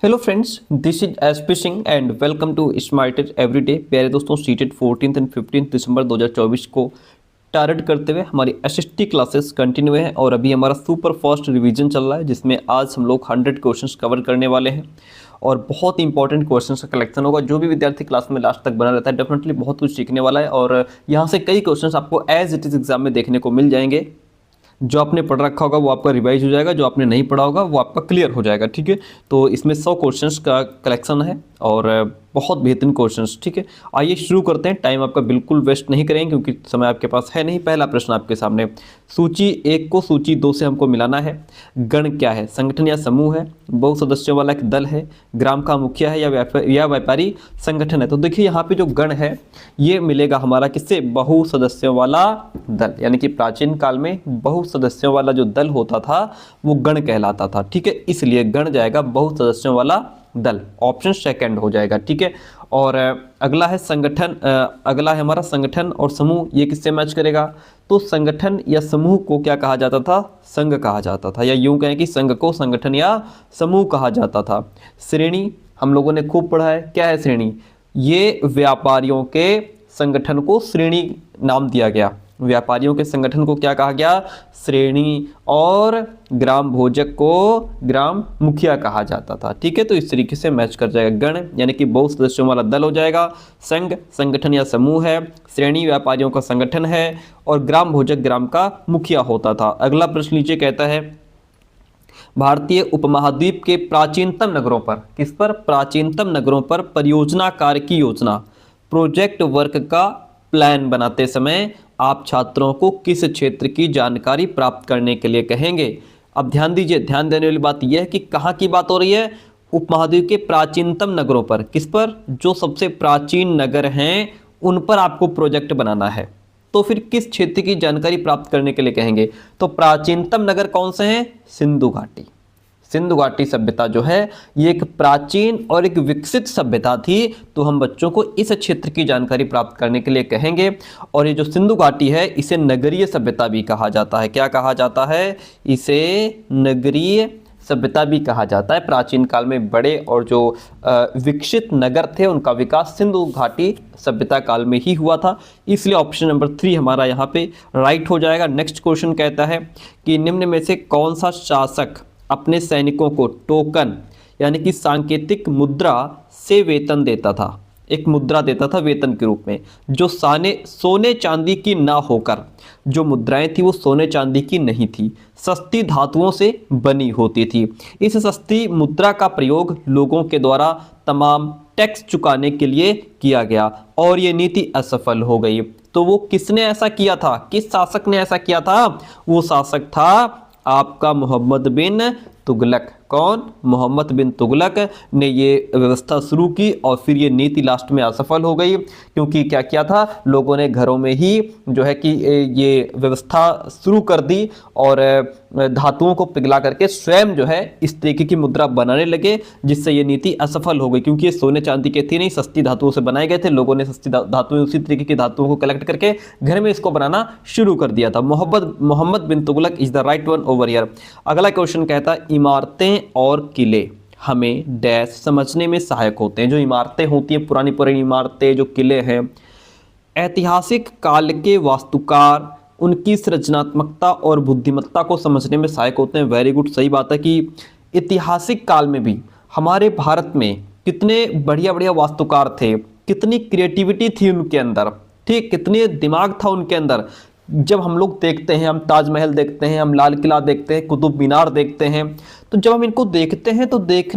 Hello friends, this is SP Singh and welcome to smarted everyday. प्यारे दोस्तों, seated 14 and 15 दिसंबर 2024 को target करते हुए हमारी एसएसटी क्लासेस कंटिन्यू है और अभी हमारा सुपर फास्ट रिवीजन चल रहा है, जिसमें आज हम लोग 100 क्वेश्चंस कवर करने वाले हैं और बहुत इंपॉर्टेंट क्वेश्चंस का कलेक्शन होगा। जो भी विद्यार्थी क्लास में लास्ट तक बना रहता है डेफिनेटली बहुत कुछ सीखने वाला है और यहाँ से कई क्वेश्चंस आपको एज इट इज़ एग्जाम में देखने को मिल जाएंगे। जो आपने पढ़ रखा होगा वो आपका रिवाइज हो जाएगा, जो आपने नहीं पढ़ा होगा वो आपका क्लियर हो जाएगा। ठीक है, तो इसमें 100 क्वेश्चंस का कलेक्शन है और बहुत बेहतरीन क्वेश्चंस। ठीक है, आइए शुरू करते हैं। टाइम आपका बिल्कुल वेस्ट नहीं करेंगे क्योंकि समय आपके पास है नहीं। पहला प्रश्न आपके सामने, सूची 1 को सूची 2 से हमको मिलाना है। गण क्या है? संगठन या समूह है, बहु सदस्यों वाला एक दल है, ग्राम का मुखिया है या व्यापारी संगठन है। तो देखिए यहाँ पे जो गण है ये मिलेगा हमारा किससे? बहु सदस्यों वाला दल, यानी कि प्राचीन काल में बहु सदस्यों वाला जो दल होता था वो गण कहलाता था। ठीक है, इसलिए गण जाएगा बहु सदस्यों वाला दल, ऑप्शन सेकंड हो जाएगा। ठीक है, और अगला है संगठन। अगला है हमारा संगठन और समूह, ये किससे मैच करेगा? तो संगठन या समूह को क्या कहा जाता था? संघ कहा जाता था, या यूं कहें कि संघ को संगठन या समूह कहा जाता था। श्रेणी हम लोगों ने खूब पढ़ा है, क्या है श्रेणी? ये व्यापारियों के संगठन को श्रेणी नाम दिया गया। व्यापारियों के संगठन को क्या कहा गया? श्रेणी। और ग्राम भोजक को ग्राम मुखिया कहा जाता था। ठीक है, तो इस तरीके से मैच कर जाएगा। गण यानी कि बहु सदस्यों वाला दल हो जाएगा, संघ संगठन या समूह है, श्रेणी व्यापारियों का संगठन है और ग्राम भोजक ग्राम का मुखिया होता था। अगला प्रश्न नीचे कहता है, भारतीय उपमहाद्वीप के प्राचीनतम नगरों पर, किस पर? प्राचीनतम नगरों पर परियोजना कार्य की योजना, प्रोजेक्ट वर्क का प्लान बनाते समय आप छात्रों को किस क्षेत्र की जानकारी प्राप्त करने के लिए कहेंगे? अब ध्यान दीजिए, ध्यान देने वाली बात यह है कि कहाँ की बात हो रही है? उपमहाद्वीप के प्राचीनतम नगरों पर। किस पर? जो सबसे प्राचीन नगर हैं उन पर आपको प्रोजेक्ट बनाना है। तो फिर किस क्षेत्र की जानकारी प्राप्त करने के लिए कहेंगे? तो प्राचीनतम नगर कौन से हैं? सिंधु घाटी। सिंधु घाटी सभ्यता जो है ये एक प्राचीन और एक विकसित सभ्यता थी, तो हम बच्चों को इस क्षेत्र की जानकारी प्राप्त करने के लिए कहेंगे। और ये जो सिंधु घाटी है इसे नगरीय सभ्यता भी कहा जाता है। क्या कहा जाता है? इसे नगरीय सभ्यता भी कहा जाता है। प्राचीन काल में बड़े और जो विकसित नगर थे उनका विकास सिंधु घाटी सभ्यता काल में ही हुआ था, इसलिए ऑप्शन नंबर 3 हमारा यहाँ पे राइट हो जाएगा। नेक्स्ट क्वेश्चन कहता है कि निम्न में से कौन सा शासक अपने सैनिकों को टोकन यानी कि सांकेतिक मुद्रा से वेतन देता था? एक मुद्रा देता था वेतन के रूप में, जो सोने चांदी की ना होकर, जो मुद्राएं थी वो सोने चांदी की नहीं थी, सस्ती धातुओं से बनी होती थी। इस सस्ती मुद्रा का प्रयोग लोगों के द्वारा तमाम टैक्स चुकाने के लिए किया गया और ये नीति असफल हो गई। तो वो किसने ऐसा किया था? किस शासक ने ऐसा किया था? वो शासक था आपका मोहम्मद बिन तुगलक। कौन? मोहम्मद बिन तुगलक ने ये व्यवस्था शुरू की और फिर ये नीति लास्ट में असफल हो गई, क्योंकि क्या किया था लोगों ने घरों में ही जो है कि ये व्यवस्था शुरू कर दी और धातुओं को पिघला करके स्वयं जो है इस तरीके की मुद्रा बनाने लगे, जिससे ये नीति असफल हो गई। क्योंकि ये सोने चांदी के थे नहीं, सस्ती धातुओं से बनाए गए थे। लोगों ने सस्ती धातुएं, उसी तरीके की धातुओं को कलेक्ट करके घर में इसको बनाना शुरू कर दिया था। Mohammad bin Tughlaq is the right one over here. अगला क्वेश्चन कहता है, इमारतें और किले हमें डैश समझने में सहायक होते हैं। जो इमारतें होती हैं, पुरानी पुरानी इमारतें, जो किले हैं, ऐतिहासिक काल के वास्तुकार उनकी सृजनात्मकता और बुद्धिमत्ता को समझने में सहायक होते हैं। वेरी गुड, सही बात है कि ऐतिहासिक काल में भी हमारे भारत में कितने बढ़िया बढ़िया वास्तुकार थे, कितनी क्रिएटिविटी थी उनके अंदर, ठीक, कितने दिमाग था उनके अंदर। जब हम लोग देखते हैं, हम ताजमहल देखते हैं, हम लाल किला देखते हैं, कुतुब मीनार देखते हैं, तो जब हम इनको देखते हैं तो देख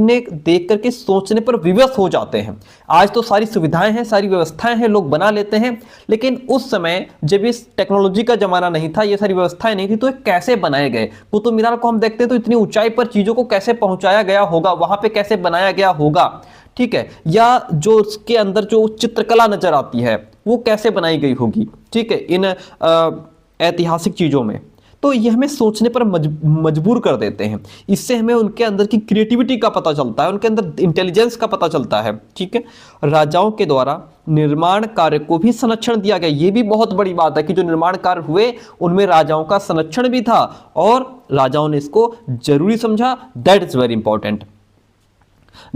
करके सोचने पर विवश हो जाते हैं। आज तो सारी सुविधाएं हैं, सारी व्यवस्थाएं हैं, लोग बना लेते हैं, लेकिन उस समय जब इस टेक्नोलॉजी का जमाना नहीं था, ये सारी व्यवस्थाएं नहीं थी, तो ये कैसे बनाए गए? कुतुब मीनार को हम देखते हैं तो इतनी ऊंचाई पर चीजों को कैसे पहुंचाया गया होगा, वहां पे कैसे बनाया गया होगा, ठीक है, या जो उसके अंदर जो चित्रकला नजर आती है वो कैसे बनाई गई होगी, ठीक है, इन ऐतिहासिक चीजों में। तो ये हमें सोचने पर मजबूर कर देते हैं। इससे हमें उनके अंदर की क्रिएटिविटी का पता चलता है, उनके अंदर इंटेलिजेंस का पता चलता है। ठीक है, राजाओं के द्वारा निर्माण कार्य को भी संरक्षण दिया गया। ये भी बहुत बड़ी बात है कि जो निर्माण कार्य हुए उनमें राजाओं का संरक्षण भी था और राजाओं ने इसको जरूरी समझा। That is very important.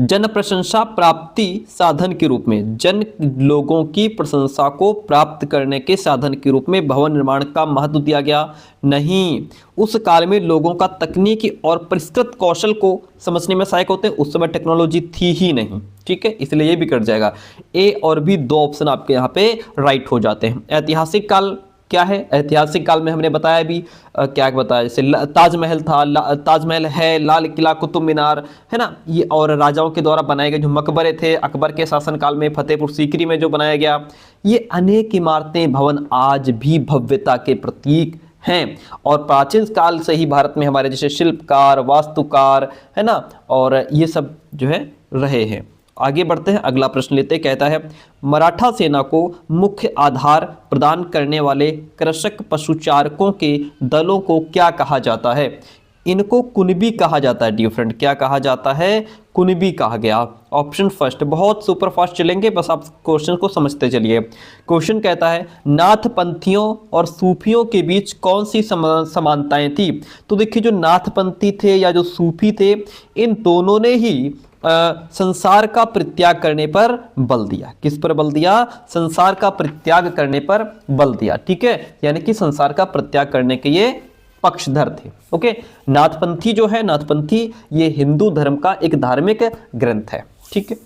जन प्रशंसा प्राप्ति साधन के रूप में, जन लोगों की प्रशंसा को प्राप्त करने के साधन के रूप में भवन निर्माण का महत्व दिया गया? नहीं। उस काल में लोगों का तकनीकी और परिष्कृत कौशल को समझने में सहायक होते हैं, उस समय टेक्नोलॉजी थी ही नहीं। ठीक है, इसलिए ये भी कट जाएगा। ए और बी दो ऑप्शन आपके यहाँ पे राइट हो जाते हैं। ऐतिहासिक काल क्या है? ऐतिहासिक काल में हमने बताया भी क्या बताया, जैसे ताजमहल था, ताजमहल है, लाल किला, कुतुब मीनार, है ना, ये और राजाओं के द्वारा बनाए गए जो मकबरे थे अकबर के शासनकाल में, फतेहपुर सीकरी में जो बनाया गया, ये अनेक इमारतें भवन आज भी भव्यता के प्रतीक हैं। और प्राचीन काल से ही भारत में हमारे जैसे शिल्पकार, वास्तुकार, है ना, और ये सब जो है रहे हैं। आगे बढ़ते हैं, अगला प्रश्न लेते हैं। कहता है मराठा सेना को मुख्य आधार प्रदान करने वाले कृषक पशुचारकों के दलों को क्या कहा जाता है? इनको कुनबी कहा जाता है डियर फ्रेंड। क्या कहा जाता है? कुनबी कहा गया। Option first. बहुत सुपर फास्ट चलेंगे, बस आप क्वेश्चन को समझते चलिए। क्वेश्चन कहता है नाथपंथियों और सूफियों के बीच कौन सी समानताएं थी? तो देखिए, जो नाथपंथी थे या जो सूफी थे, इन दोनों ने ही संसार का परित्याग करने पर बल दिया। किस पर बल दिया? संसार का परित्याग करने पर बल दिया। ठीक है, यानी कि संसार का परित्याग करने के ये पक्षधर थे। ओके, नाथपंथी जो है, नाथपंथी ये हिंदू धर्म का एक धार्मिक ग्रंथ है। ठीक है,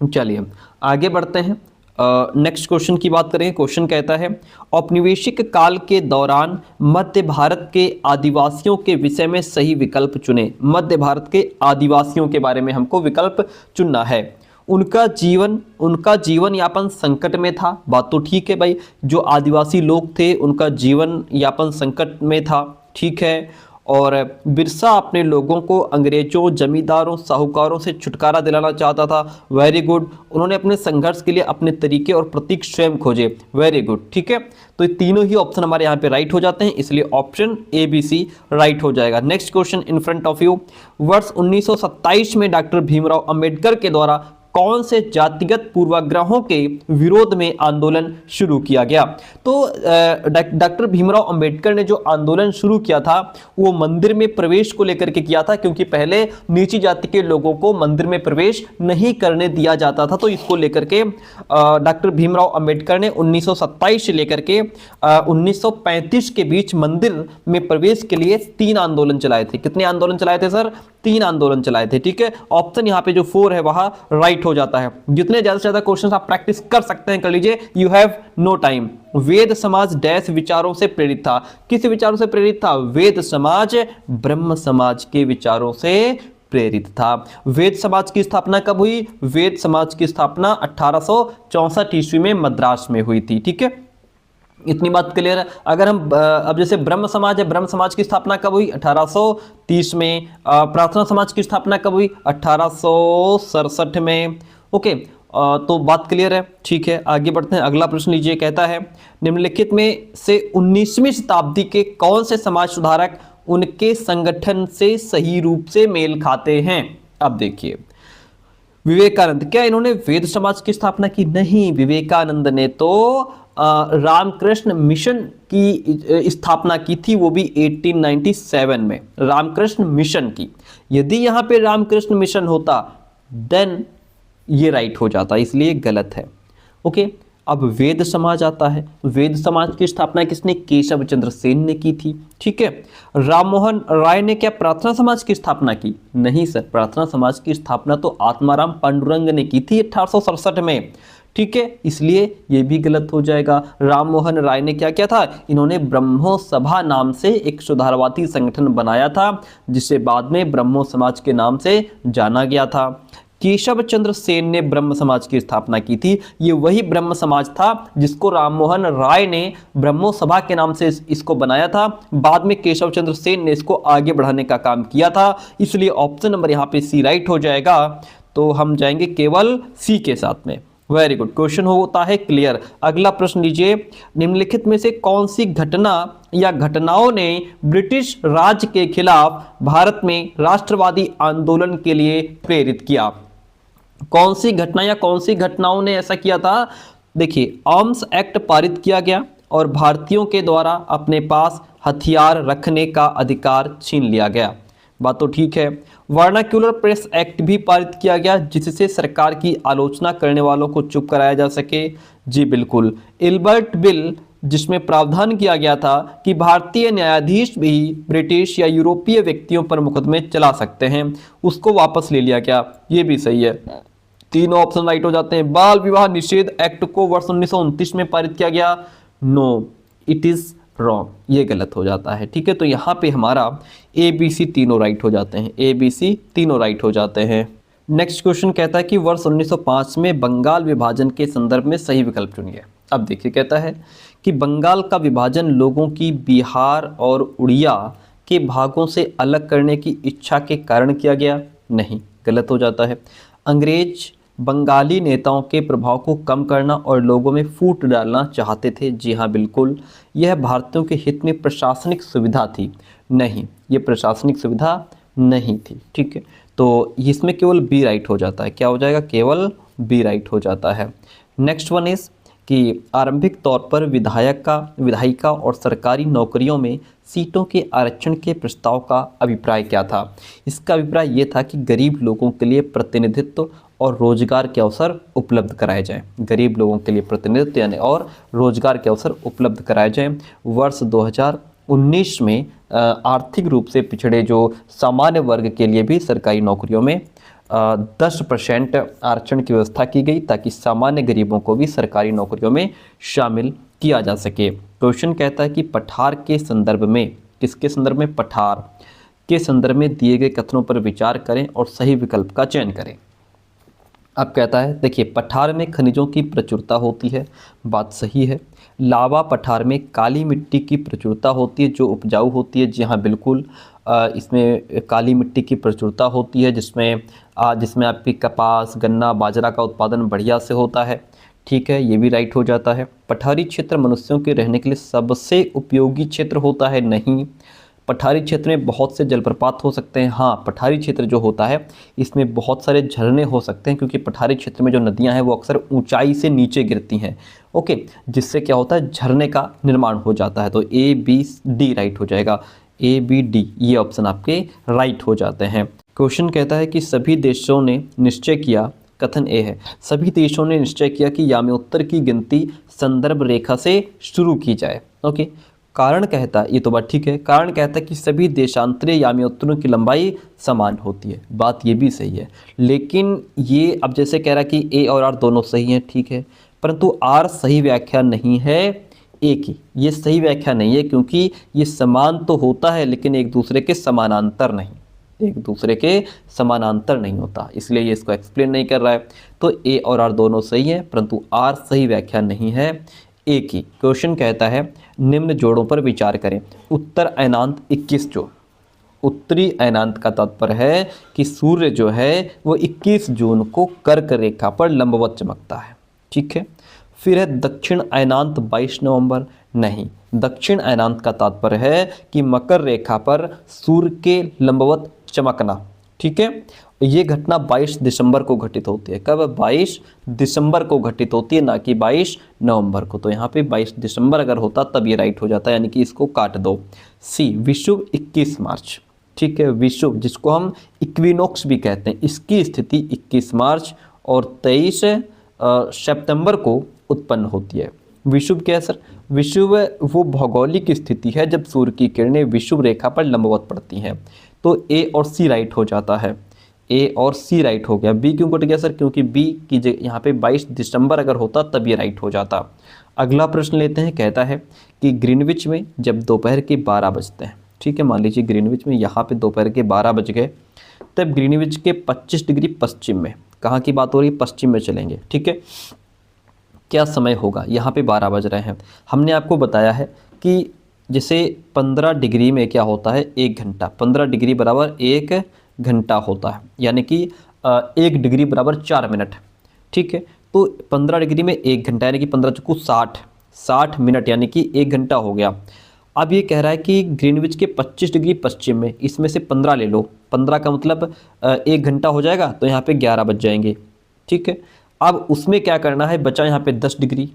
चलिए आगे बढ़ते हैं। नेक्स्ट क्वेश्चन की बात करें। क्वेश्चन कहता है औपनिवेशिक काल के दौरान मध्य भारत के आदिवासियों के विषय में सही विकल्प चुने। मध्य भारत के आदिवासियों के बारे में हमको विकल्प चुनना है। उनका जीवन यापन संकट में था। बात तो ठीक है भाई, जो आदिवासी लोग थे उनका जीवन यापन संकट में था। ठीक है, और बिरसा अपने लोगों को अंग्रेजों, जमींदारों, साहूकारों से छुटकारा दिलाना चाहता था। Very good. उन्होंने अपने संघर्ष के लिए अपने तरीके और प्रतीक स्वयं खोजे। Very good. ठीक है, तो ये तीनों ही ऑप्शन हमारे यहाँ पे राइट हो जाते हैं, इसलिए option A B C right हो जाएगा। Next question in front of you. वर्ष 1927 में डॉक्टर भीमराव अंबेडकर के द्वारा कौन से जातिगत पूर्वाग्रहों के विरोध में आंदोलन शुरू किया गया? तो डॉक्टर भीमराव अंबेडकर ने जो आंदोलन शुरू किया था वो मंदिर में प्रवेश को लेकर के किया था, क्योंकि पहले नीची जाति के लोगों को मंदिर में प्रवेश नहीं करने दिया जाता था। तो इसको लेकर के डॉक्टर भीमराव अंबेडकर ने 1927 से लेकर के 1935 के बीच मंदिर में प्रवेश के लिए 3 आंदोलन चलाए थे। कितने आंदोलन चलाए थे सर? 3 आंदोलन चलाए थे। ठीक है, ऑप्शन यहाँ पे जो 4 है वहां राइट हो जाता है। जितने ज्यादा से ज्यादा क्वेश्चंस आप प्रैक्टिस कर सकते हैं कर लीजिए, यू हैव नो टाइम। वेद समाज डैश विचारों से प्रेरित था। किस विचारों से प्रेरित था? वेद समाज ब्रह्म समाज के विचारों से प्रेरित था। वेद समाज की स्थापना कब हुई? वेद समाज की स्थापना 1864 ईस्वी में मद्रास में हुई थी। ठीक है, इतनी बात क्लियर है। अगर हम अब जैसे ब्रह्म समाज है, ब्रह्म समाज की स्थापना कब हुई? 1830 में। प्रार्थना समाज की स्थापना कब हुई? 1867 में। ओके, तो बात क्लियर है। ठीक है, आगे बढ़ते हैं। अगला प्रश्न लीजिए। कहता है निम्नलिखित में से 19वीं शताब्दी के कौन से समाज सुधारक उनके संगठन से सही रूप से मेल खाते हैं? अब देखिए, विवेकानंद। क्या इन्होंने वेद समाज की स्थापना की? नहीं, विवेकानंद ने तो रामकृष्ण मिशन की स्थापना की थी, वो भी 1897 में। रामकृष्ण मिशन की। यदि यहां पे रामकृष्ण मिशन होता देन ये राइट हो जाता, इसलिए गलत है। ओके, अब वेद समाज आता है। वेद समाज की स्थापना किसने? केशव चंद्र सेन ने की थी। ठीक है, राममोहन राय ने क्या प्रार्थना समाज की स्थापना की? नहीं सर, प्रार्थना समाज की स्थापना तो आत्माराम पांडुरंग ने की थी 1867 में। ठीक है, इसलिए ये भी गलत हो जाएगा। राममोहन राय ने क्या किया था? इन्होंने ब्रह्मो सभा नाम से एक सुधारवादी संगठन बनाया था, जिसे बाद में ब्रह्मो समाज के नाम से जाना गया था। केशव चंद्र सेन ने ब्रह्म समाज की स्थापना की थी। ये वही ब्रह्म समाज था जिसको राममोहन राय ने ब्रह्मो सभा के नाम से इसको बनाया था। बाद में केशव चंद्र सेन ने इसको आगे बढ़ाने का काम किया था, इसलिए ऑप्शन नंबर यहाँ पे सी राइट हो जाएगा। तो हम जाएंगे केवल सी के साथ में। वेरी गुड, क्वेश्चन होता है क्लियर। अगला प्रश्न लीजिए। निम्नलिखित में से कौन सी घटना या घटनाओं ने ब्रिटिश राज के खिलाफ भारत में राष्ट्रवादी आंदोलन के लिए प्रेरित किया? कौन सी घटना या कौन सी घटनाओं ने ऐसा किया था? देखिए, आर्म्स एक्ट पारित किया गया और भारतीयों के द्वारा अपने पास हथियार रखने का अधिकार छीन लिया गया। बात तो ठीक है। वर्नाक्यूलर प्रेस एक्ट भी पारित किया गया जिससे सरकार की आलोचना करने वालों को चुप कराया जा सके। जी बिल्कुल। इल्बर्ट बिल, जिसमें प्रावधान किया गया था कि भारतीय न्यायाधीश भी ब्रिटिश या यूरोपीय व्यक्तियों पर मुकदमे चला सकते हैं, उसको वापस ले लिया गया। ये भी सही है, तीनों ऑप्शन राइट हो जाते हैं। बाल विवाह निषेध एक्ट को वर्ष 1929 में पारित किया गया। नो, इट इज रॉन्ग, ये गलत हो जाता है। ठीक है, तो यहाँ पे हमारा ए बी सी तीनों राइट हो जाते हैं, ए बी सी तीनों राइट हो जाते हैं। नेक्स्ट क्वेश्चन कहता है कि वर्ष 1905 में बंगाल विभाजन के संदर्भ में सही विकल्प चुनिए। अब देखिए, कहता है कि बंगाल का विभाजन लोगों की बिहार और उड़िया के भागों से अलग करने की इच्छा के कारण किया गया। नहीं, गलत हो जाता है। अंग्रेज बंगाली नेताओं के प्रभाव को कम करना और लोगों में फूट डालना चाहते थे। जी हाँ बिल्कुल, यह भारतीयों के हित में प्रशासनिक सुविधा थी। नहीं, ये प्रशासनिक सुविधा नहीं थी। ठीक है, तो इसमें केवल बी राइट हो जाता है। क्या हो जाएगा? केवल बी राइट हो जाता है। नेक्स्ट वन इज कि आरंभिक तौर पर विधायिका और सरकारी नौकरियों में सीटों के आरक्षण के प्रस्ताव का अभिप्राय क्या था? इसका अभिप्राय ये था कि गरीब लोगों के लिए प्रतिनिधित्व और रोजगार के अवसर उपलब्ध कराए जाएं। गरीब लोगों के लिए प्रतिनिधित्व यानी और रोजगार के अवसर उपलब्ध कराए जाएं। वर्ष 2019 में आर्थिक रूप से पिछड़े जो सामान्य वर्ग के लिए भी सरकारी नौकरियों में 10% आरक्षण की व्यवस्था की गई ताकि सामान्य गरीबों को भी सरकारी नौकरियों में शामिल किया जा सके। क्वेश्चन कहता है कि पठार के संदर्भ में, किसके संदर्भ में? पठार के संदर्भ में दिए गए कथनों पर विचार करें और सही विकल्प का चयन करें। अब कहता है, देखिए, पठार में खनिजों की प्रचुरता होती है, बात सही है। लावा पठार में काली मिट्टी की प्रचुरता होती है जो उपजाऊ होती है। जी हाँ बिल्कुल, इसमें काली मिट्टी की प्रचुरता होती है जिसमें आपकी कपास, गन्ना, बाजरा का उत्पादन बढ़िया से होता है। ठीक है, ये भी राइट हो जाता है। पठारी क्षेत्र मनुष्यों के रहने के लिए सबसे उपयोगी क्षेत्र होता है। नहीं, पठारी क्षेत्र में बहुत से जलप्रपात हो सकते हैं। हाँ, पठारी क्षेत्र जो होता है इसमें बहुत सारे झरने हो सकते हैं क्योंकि पठारी क्षेत्र में जो नदियां हैं वो अक्सर ऊंचाई से नीचे गिरती हैं। ओके, जिससे क्या होता है? झरने का निर्माण हो जाता है। तो ए बी डी राइट हो जाएगा। ए बी डी ये ऑप्शन आपके राइट हो जाते हैं। क्वेश्चन कहता है कि सभी देशों ने निश्चय किया, कथन ए है, सभी देशों ने निश्चय किया कि याम्योत्तर की गिनती संदर्भ रेखा से शुरू की जाए। ओके, कारण कहता है, ये तो बात ठीक है, कारण कहता है कि सभी देशांतरीय याम्योत्तरों की लंबाई समान होती है। बात ये भी सही है, लेकिन ये अब जैसे कह रहा है कि ए और आर दोनों सही हैं, ठीक है, परंतु आर सही व्याख्या नहीं है ए की। ये सही व्याख्या नहीं है क्योंकि ये समान तो होता है लेकिन एक दूसरे के समानांतर नहीं, एक दूसरे के समानांतर नहीं होता, इसलिए ये इसको एक्सप्लेन नहीं कर रहा है। तो ए और आर दोनों सही है परंतु आर सही व्याख्या नहीं है ए की। क्वेश्चन कहता है निम्न जोड़ों पर विचार करें। उत्तर अयनांत 21 जोड़, उत्तरी अयनांत का तात्पर्य है कि सूर्य जो है वो 21 जून को कर्क रेखा पर लंबवत चमकता है। ठीक है, फिर है दक्षिण अयनांत 22 नवंबर। नहीं, दक्षिण अयनांत का तात्पर्य है कि मकर रेखा पर सूर्य के लंबवत चमकना। ठीक है, ये घटना 22 दिसंबर को घटित होती है। कब? 22 दिसंबर को घटित होती है, ना कि 22 नवंबर को। तो यहाँ पे 22 दिसंबर अगर होता तब ये राइट हो जाता है, यानी कि इसको काट दो। सी विषुव 21 मार्च। ठीक है, विषुव जिसको हम इक्विनोक्स भी कहते हैं, इसकी स्थिति 21 मार्च और 23 सितंबर को उत्पन्न होती है। विषुव क्या है सर? विषुव वो भौगोलिक स्थिति है जब सूर्य की किरणें विषुव रेखा पर लंबवत पड़ती हैं। तो ए और सी राइट हो जाता है, ए और सी राइट हो गया। बी क्यों कट गया सर? क्योंकि बी की यहाँ पे 22 दिसंबर अगर होता तब ये राइट हो जाता। अगला प्रश्न लेते हैं, कहता है कि ग्रीनविच में जब दोपहर के 12 बजते हैं, ठीक है, मान लीजिए ग्रीनविच में यहाँ पे दोपहर के 12 बज गए, तब ग्रीनविच के 25 डिग्री पश्चिम में, कहाँ की बात हो रही है? पश्चिम में चलेंगे। ठीक है, क्या समय होगा? यहाँ पे 12 बज रहे हैं। हमने आपको बताया है कि जैसे 15 डिग्री में क्या होता है? 1 घंटा। 15 डिग्री बराबर 1 घंटा होता है, यानी कि 1 डिग्री बराबर 4 मिनट। ठीक है, तो 15 डिग्री में 1 घंटा यानी कि 15 चुकू 60 मिनट यानी कि 1 घंटा हो गया। अब ये कह रहा है कि ग्रीनविच के 25 डिग्री पश्चिम में, इसमें से 15 ले लो, 15 का मतलब 1 घंटा हो जाएगा, तो यहाँ पे 11 बज जाएंगे। ठीक है, अब उसमें क्या करना है? बचा यहाँ पे 10 डिग्री,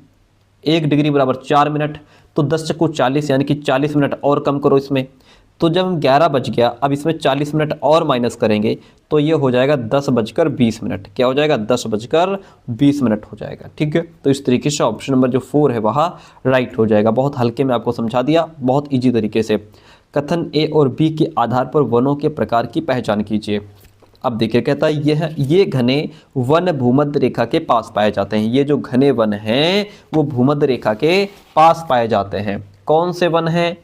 1 डिग्री बराबर 4 मिनट, तो 10 चक्कू 40 यानी कि 40 मिनट और कम करो इसमें, तो जब हम 11 बज गया, अब इसमें 40 मिनट और माइनस करेंगे तो ये हो जाएगा 10:20। क्या हो जाएगा? 10:20 हो जाएगा। ठीक है, तो इस तरीके से ऑप्शन नंबर जो 4 है वहाँ राइट हो जाएगा। बहुत हल्के में आपको समझा दिया, बहुत ईजी तरीके से। कथन ए और बी के आधार पर वनों के प्रकार की पहचान कीजिए। अब देखिए, कहता है ये घने वन भूमध्य रेखा के पास पाए जाते हैं। ये जो घने वन हैं वो भूमध्य रेखा के पास पाए जाते हैं। कौन से वन हैं?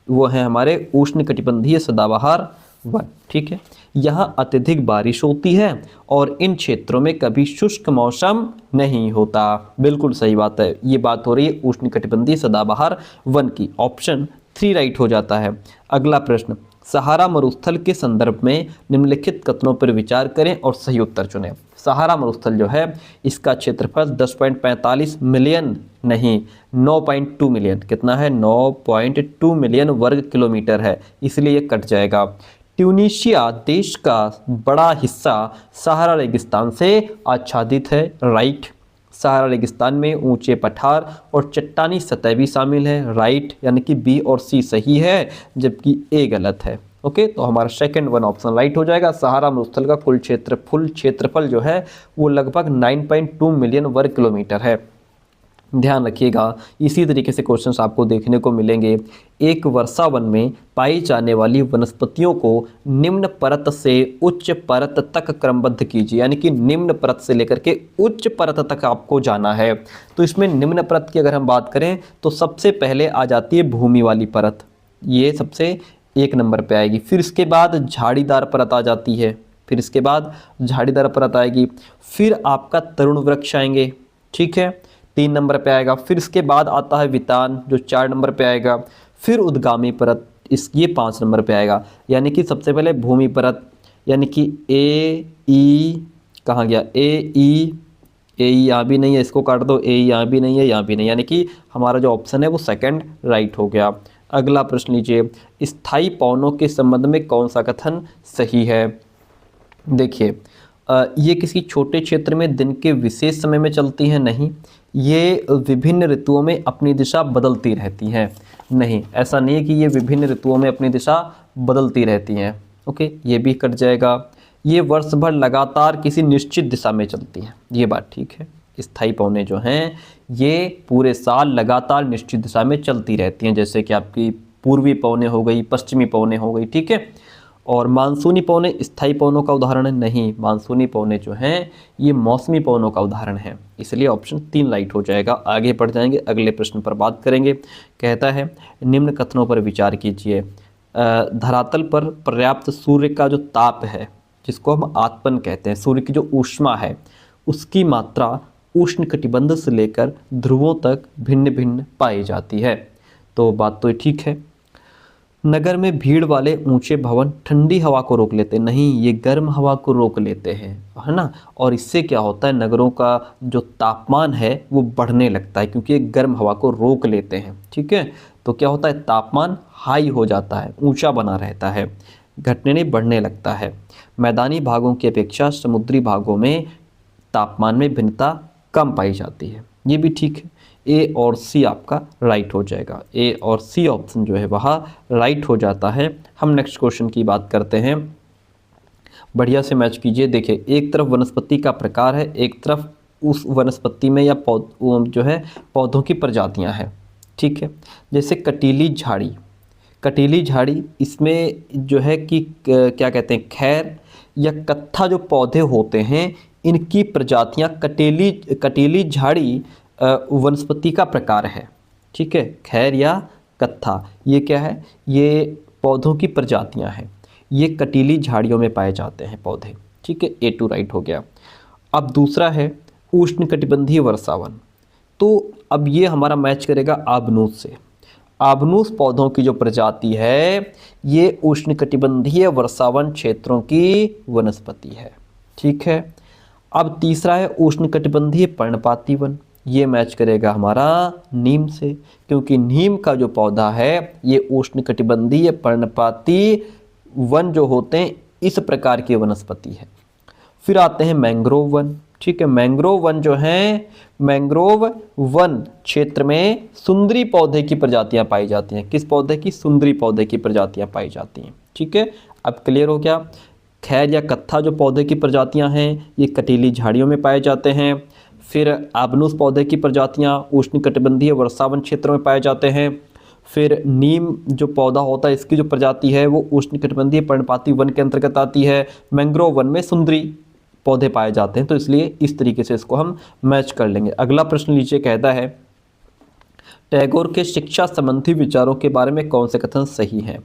वो हैं हमारे उष्णकटिबंधीय सदाबहार वन। ठीक है, यहाँ अत्यधिक बारिश होती है और इन क्षेत्रों में कभी शुष्क मौसम नहीं होता। बिल्कुल सही बात है, ये बात हो रही है उष्णकटिबंधीय सदाबहार वन की। ऑप्शन 3 राइट हो जाता है। अगला प्रश्न, सहारा मरुस्थल के संदर्भ में निम्नलिखित कथनों पर विचार करें और सही उत्तर चुनें। सहारा मरुस्थल जो है इसका क्षेत्रफल 10.45 मिलियन नहीं 9.2 मिलियन, कितना है? 9.2 मिलियन वर्ग किलोमीटर है, इसलिए ये कट जाएगा। ट्यूनीशिया देश का बड़ा हिस्सा सहारा रेगिस्तान से आच्छादित है। राइट, सहारा रेगिस्तान में ऊंचे पठार और चट्टानी सतह भी शामिल है। राइट, यानी कि बी और सी सही है जबकि ए गलत है। ओके, तो हमारा सेकंड वन ऑप्शन राइट हो जाएगा। सहारा मरुस्थल का कुल क्षेत्रफल जो है वो लगभग 9.2 मिलियन वर्ग किलोमीटर है। ध्यान रखिएगा, इसी तरीके से क्वेश्चंस आपको देखने को मिलेंगे। एक वर्षा वन में पाई जाने वाली वनस्पतियों को निम्न परत से उच्च परत तक क्रमबद्ध कीजिए, यानी कि निम्न परत से लेकर के उच्च परत तक आपको जाना है। तो इसमें निम्न परत की अगर हम बात करें तो सबसे पहले आ जाती है भूमि वाली परत, ये सबसे 1 नंबर पे आएगी। फिर इसके बाद झाड़ीदार परत आ जाती है, फिर इसके बाद झाड़ीदार परत आएगी, फिर आपका तरुण वृक्ष आएंगे। ठीक है, 3 नंबर पे आएगा। फिर इसके बाद आता है वितान जो 4 नंबर पे आएगा। फिर उद्गामी परत ये 5 नंबर पे आएगा। यानी कि सबसे पहले भूमि परत, यानी कि ए ई कहाँ गया? ए ई यहाँ भी नहीं है, इसको काट दो। ए यहाँ भी नहीं है, यहाँ भी नहीं, यानी कि हमारा जो ऑप्शन है वो सेकंड राइट हो गया। अगला प्रश्न लीजिए, स्थायी पवनों के संबंध में कौन सा कथन सही है? देखिए, ये किसी छोटे क्षेत्र में दिन के विशेष समय में चलती हैं? नहीं। ये विभिन्न ऋतुओं में अपनी दिशा बदलती रहती हैं? नहीं, ऐसा नहीं है कि ये विभिन्न ऋतुओं में अपनी दिशा बदलती रहती हैं। ओके, ये भी कट जाएगा। ये वर्ष भर लगातार किसी निश्चित दिशा में चलती हैं, ये बात ठीक है। स्थायी पवनें जो हैं ये पूरे साल लगातार निश्चित दिशा में चलती रहती हैं, जैसे कि आपकी पूर्वी पवनें हो गई, पश्चिमी पवनें हो गई। ठीक है, और मानसूनी पवनें स्थायी पवनों का उदाहरण नहीं। मानसूनी पवनें जो हैं ये मौसमी पवनों का उदाहरण है, इसलिए ऑप्शन 3 राइट हो जाएगा। आगे बढ़ जाएंगे, अगले प्रश्न पर बात करेंगे। कहता है निम्न कथनों पर विचार कीजिए। धरातल पर पर्याप्त सूर्य का जो ताप है, जिसको हम आतपन कहते हैं, सूर्य की जो ऊष्मा है उसकी मात्रा उष्णकटिबंध से लेकर ध्रुवों तक भिन्न भिन्न पाई जाती है। तो बात तो ठीक है। नगर में भीड़ वाले ऊंचे भवन ठंडी हवा को रोक लेते नहीं, ये गर्म हवा को रोक लेते हैं, है ना। और इससे क्या होता है, नगरों का जो तापमान है वो बढ़ने लगता है, क्योंकि ये गर्म हवा को रोक लेते हैं। ठीक है, तो क्या होता है, तापमान हाई हो जाता है, ऊंचा बना रहता है, घटने नहीं बढ़ने लगता है। मैदानी भागों की अपेक्षा समुद्री भागों में तापमान में भिन्नता कम पाई जाती है, ये भी ठीक है। ए और सी आपका राइट हो जाएगा। ए और सी ऑप्शन जो है वह राइट हो जाता है। हम नेक्स्ट क्वेश्चन की बात करते हैं। बढ़िया से मैच कीजिए। देखिए, एक तरफ वनस्पति का प्रकार है, एक तरफ उस वनस्पति में या जो है पौधों की प्रजातियां हैं। ठीक है, जैसे कटीली झाड़ी, कटीली झाड़ी इसमें जो है कि क्या कहते हैं, खैर या कत्था जो पौधे होते हैं इनकी प्रजातियां कटीली झाड़ी वनस्पति का प्रकार है। ठीक है, खैर या कत्था ये क्या है, ये पौधों की प्रजातियां हैं, ये कटीली झाड़ियों में पाए जाते हैं पौधे। ठीक है, A2 राइट हो गया। अब दूसरा है उष्णकटिबंधीय वर्षावन, तो अब ये हमारा मैच करेगा आबनूस से। आबनूस पौधों की जो प्रजाति है ये उष्णकटिबंधीय वर्षावन क्षेत्रों की वनस्पति है। ठीक है, अब तीसरा है उष्णकटिबंधीय पर्णपाती वन, ये मैच करेगा हमारा नीम से, क्योंकि नीम का जो पौधा है ये उष्णकटिबंधीय पर्णपाती वन जो होते हैं इस प्रकार की वनस्पति है। फिर आते हैं मैंग्रोव वन, ठीक है, मैंग्रोव वन जो है, मैंग्रोव वन क्षेत्र में सुंदरी पौधे की प्रजातियां पाई जाती हैं। किस पौधे की? सुंदरी पौधे की प्रजातियां पाई जाती हैं। ठीक है, अब क्लियर हो गया। खैर या कत्था जो पौधे की प्रजातियां हैं ये कटीली झाड़ियों में पाए जाते हैं। फिर आबनूस पौधे की प्रजातियां उष्णकटिबंधीय वर्षावन क्षेत्रों में पाए जाते हैं। फिर नीम जो पौधा होता है इसकी जो प्रजाति है वो उष्णकटिबंधीय पर्णपाती वन के अंतर्गत आती है। मैंग्रोव वन में सुंदरी पौधे पाए जाते हैं, तो इसलिए इस तरीके से इसको हम मैच कर लेंगे। अगला प्रश्न लीजिए, कहता है टैगोर के शिक्षा संबंधी विचारों के बारे में कौन से कथन सही हैं?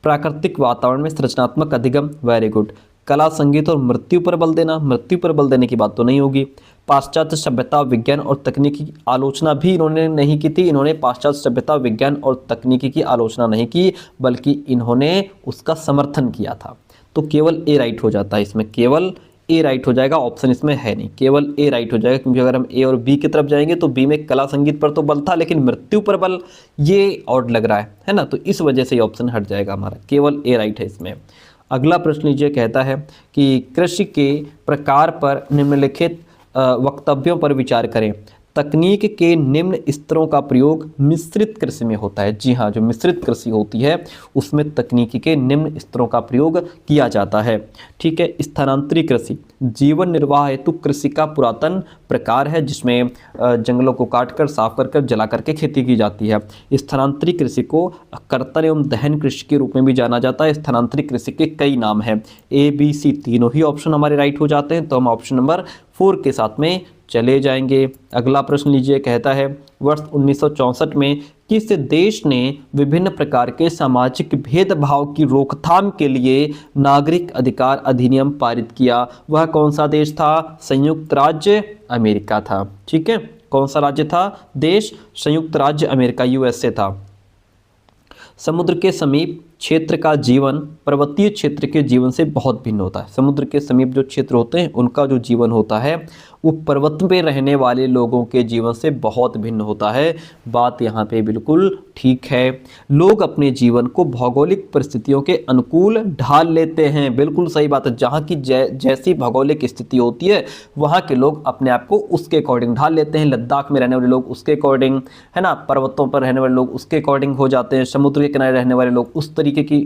प्राकृतिक वातावरण में सृजनात्मक अधिगम, वेरी गुड। कला, संगीत और मृत्यु पर बल देना, मृत्यु पर बल देने की बात तो नहीं होगी। पाश्चात्य सभ्यता, विज्ञान और तकनीकी की आलोचना भी इन्होंने नहीं की थी। इन्होंने पाश्चात्य सभ्यता, विज्ञान और तकनीकी की आलोचना नहीं की, बल्कि इन्होंने उसका समर्थन किया था। तो केवल ए राइट हो जाता है इसमें, केवल ए राइट हो जाएगा, ऑप्शन इसमें है नहीं, केवल ए राइट हो जाएगा। क्योंकि अगर हम ए और बी की तरफ जाएंगे तो बी में कला संगीत पर तो बल था, लेकिन मृत्यु पर बल ये ऑड लग रहा है ना, तो इस वजह से ये ऑप्शन हट जाएगा हमारा, केवल ए राइट है इसमें। अगला प्रश्न लीजिए, कहता है कि कृषि के प्रकार पर निम्नलिखित वक्तव्यों पर विचार करें। तकनीक के निम्न स्तरों का प्रयोग मिश्रित कृषि में होता है। जी हाँ, जो मिश्रित कृषि होती है उसमें तकनीकी के निम्न स्तरों का प्रयोग किया जाता है। ठीक है, स्थानांतरी कृषि जीवन निर्वाह हेतु कृषि का पुरातन प्रकार है, जिसमें जंगलों को काटकर, साफ कर जला करके खेती की जाती है। स्थानांतरी कृषि को कर्तन एवं दहन कृषि के रूप में भी जाना जाता है। स्थानांतरी कृषि के कई नाम हैं। ए, बी, सी तीनों ही ऑप्शन हमारे राइट हो जाते हैं, तो हम ऑप्शन नंबर 4 के साथ में चले जाएंगे। अगला प्रश्न लीजिए, कहता है वर्ष 1964 में किस देश ने विभिन्न प्रकार के सामाजिक भेदभाव की रोकथाम के लिए नागरिक अधिकार अधिनियम पारित किया? वह कौन सा देश था? संयुक्त राज्य अमेरिका था। ठीक है, कौन सा राज्य था? देश संयुक्त राज्य अमेरिका, यूएसए था। समुद्र के समीप क्षेत्र का जीवन पर्वतीय क्षेत्र के जीवन से बहुत भिन्न होता है। समुद्र के समीप जो क्षेत्र होते हैं उनका जो जीवन होता है वो पर्वत पे रहने वाले लोगों के जीवन से बहुत भिन्न होता है। बात यहाँ पे बिल्कुल ठीक है। लोग अपने जीवन को भौगोलिक परिस्थितियों के अनुकूल ढाल लेते हैं, बिल्कुल सही बात है। जहाँ की जैसी भौगोलिक स्थिति होती है वहाँ के लोग अपने आप को उसके अकॉर्डिंग ढाल लेते हैं। लद्दाख में रहने वाले लोग उसके अकॉर्डिंग, है ना, पर्वतों पर रहने वाले लोग उसके अकॉर्डिंग हो जाते हैं, समुद्र के किनारे रहने वाले लोग उस तरीके की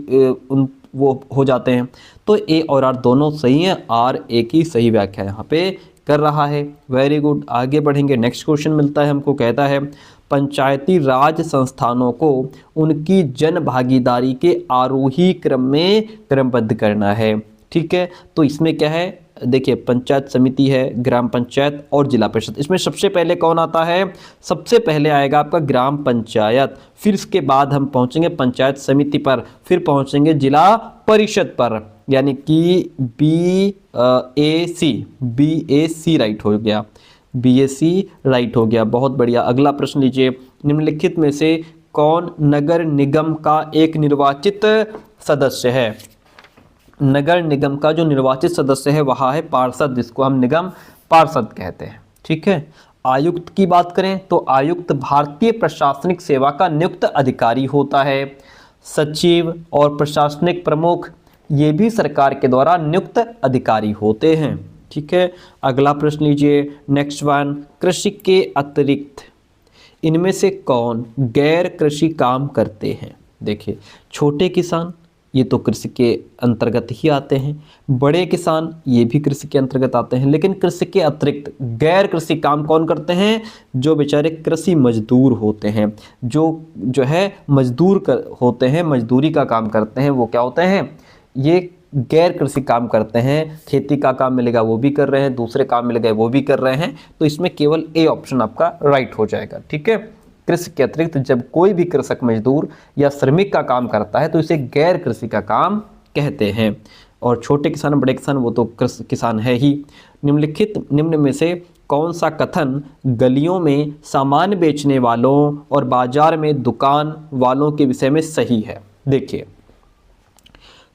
वो हो जाते हैं। तो ए और आर दोनों सही हैं, आर ए की सही व्याख्या यहाँ पे कर रहा है। वेरी गुड, आगे बढ़ेंगे। नेक्स्ट क्वेश्चन मिलता है हमको, कहता है पंचायती राज संस्थानों को उनकी जन भागीदारी के आरोही क्रम में क्रमबद्ध करना है। ठीक है, तो इसमें क्या है, देखिए पंचायत समिति है, ग्राम पंचायत और जिला परिषद। इसमें सबसे पहले कौन आता है? सबसे पहले आएगा आपका ग्राम पंचायत, फिर इसके बाद हम पहुंचेंगे पंचायत समिति पर, फिर पहुंचेंगे जिला परिषद पर, यानी कि BAC राइट हो गया, BAC राइट हो गया। बहुत बढ़िया। अगला प्रश्न लीजिए, निम्नलिखित में से कौन नगर निगम का एक निर्वाचित सदस्य है? नगर निगम का जो निर्वाचित सदस्य है वह है पार्षद, जिसको हम निगम पार्षद कहते हैं। ठीक है, आयुक्त की बात करें तो आयुक्त भारतीय प्रशासनिक सेवा का नियुक्त अधिकारी होता है। सचिव और प्रशासनिक प्रमुख ये भी सरकार के द्वारा नियुक्त अधिकारी होते हैं। ठीक है, अगला प्रश्न लीजिए, नेक्स्ट वन, कृषि के अतिरिक्त इनमें से कौन गैर कृषि काम करते हैं? देखिए, छोटे किसान ये तो कृषि के अंतर्गत ही आते हैं, बड़े किसान ये भी कृषि के अंतर्गत आते हैं, लेकिन कृषि के अतिरिक्त गैर कृषि काम कौन करते हैं? जो बेचारे कृषि मजदूर होते हैं, जो है मजदूर होते हैं, मजदूरी का काम करते हैं, वो क्या होते हैं? ये गैर कृषि काम करते हैं। खेती का काम मिलेगा वो भी कर रहे हैं, दूसरे काम मिलेगा वो भी कर रहे हैं, तो इसमें केवल ए ऑप्शन आपका राइट हो जाएगा। ठीक है, कृषि के अतिरिक्त जब कोई भी कृषक मजदूर या श्रमिक का काम करता है तो इसे गैर कृषि का काम कहते हैं। और छोटे किसान, बड़े किसान वो तो किसान है ही। निम्न में से कौन सा कथन गलियों में सामान बेचने वालों और बाजार में दुकान वालों के विषय में सही है? देखिए,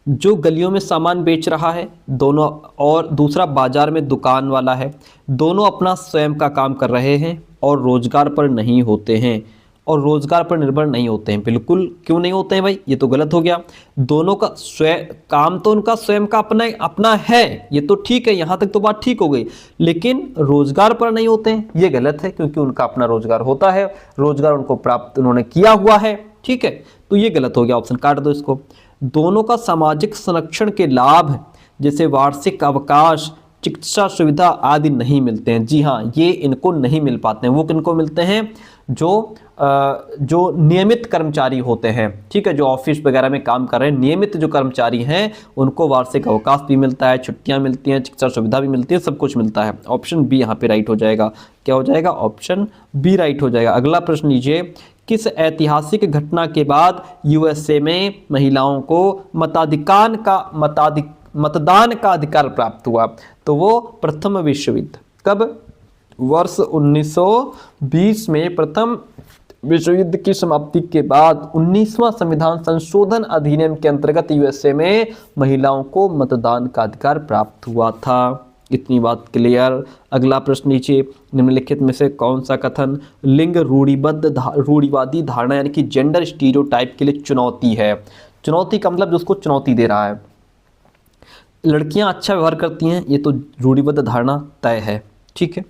जो गलियों में सामान बेच रहा है दोनों, और दूसरा बाजार में दुकान वाला है, दोनों अपना स्वयं का काम कर रहे हैं और रोजगार पर नहीं होते हैं। और रोजगार पर निर्भर नहीं होते हैं। बिल्कुल क्यों नहीं होते हैं भाई, ये तो गलत हो गया। दोनों का स्वयं काम तो उनका स्वयं का अपना अपना है, ये तो ठीक है, यहां तक तो बात ठीक हो गई। लेकिन रोजगार पर नहीं होते हैं, ये गलत है, क्योंकि उनका अपना रोजगार होता है, रोजगार उनको प्राप्त उन्होंने किया हुआ है। ठीक है, तो ये गलत हो गया, ऑप्शन काट दो इसको। दोनों का सामाजिक संरक्षण के लाभ जैसे वार्षिक अवकाश, चिकित्सा सुविधा आदि नहीं मिलते हैं। जी हाँ, ये इनको नहीं मिल पाते हैं। वो किनको मिलते हैं, जो नियमित कर्मचारी होते हैं। ठीक है, जो ऑफिस वगैरह में काम कर रहे हैं, नियमित जो कर्मचारी हैं, उनको वार्षिक अवकाश भी मिलता है, छुट्टियां मिलती हैं, चिकित्सा सुविधा भी मिलती है, सब कुछ मिलता है। ऑप्शन बी यहाँ पे राइट हो जाएगा। क्या हो जाएगा, ऑप्शन बी राइट हो जाएगा। अगला प्रश्न लीजिए, किस ऐतिहासिक घटना के बाद यूएसए में महिलाओं को मतदान का अधिकार प्राप्त हुआ? तो वो प्रथम विश्व युद्ध। कब? वर्ष 1920 में प्रथम विश्व युद्ध की समाप्ति के बाद 19वां संविधान संशोधन अधिनियम के अंतर्गत यूएसए में महिलाओं को मतदान का अधिकार प्राप्त हुआ था। इतनी बात क्लियर। अगला प्रश्न नीचे, निम्नलिखित में से कौन सा कथन लिंग रूढ़िवादी धारणा यानी कि जेंडर स्टीरियोटाइप के लिए चुनौती है? चुनौती का मतलब जो उसको चुनौती दे रहा है। लड़कियां अच्छा व्यवहार करती हैं, ये तो रूढ़िबद्ध धारणा तय है। ठीक है,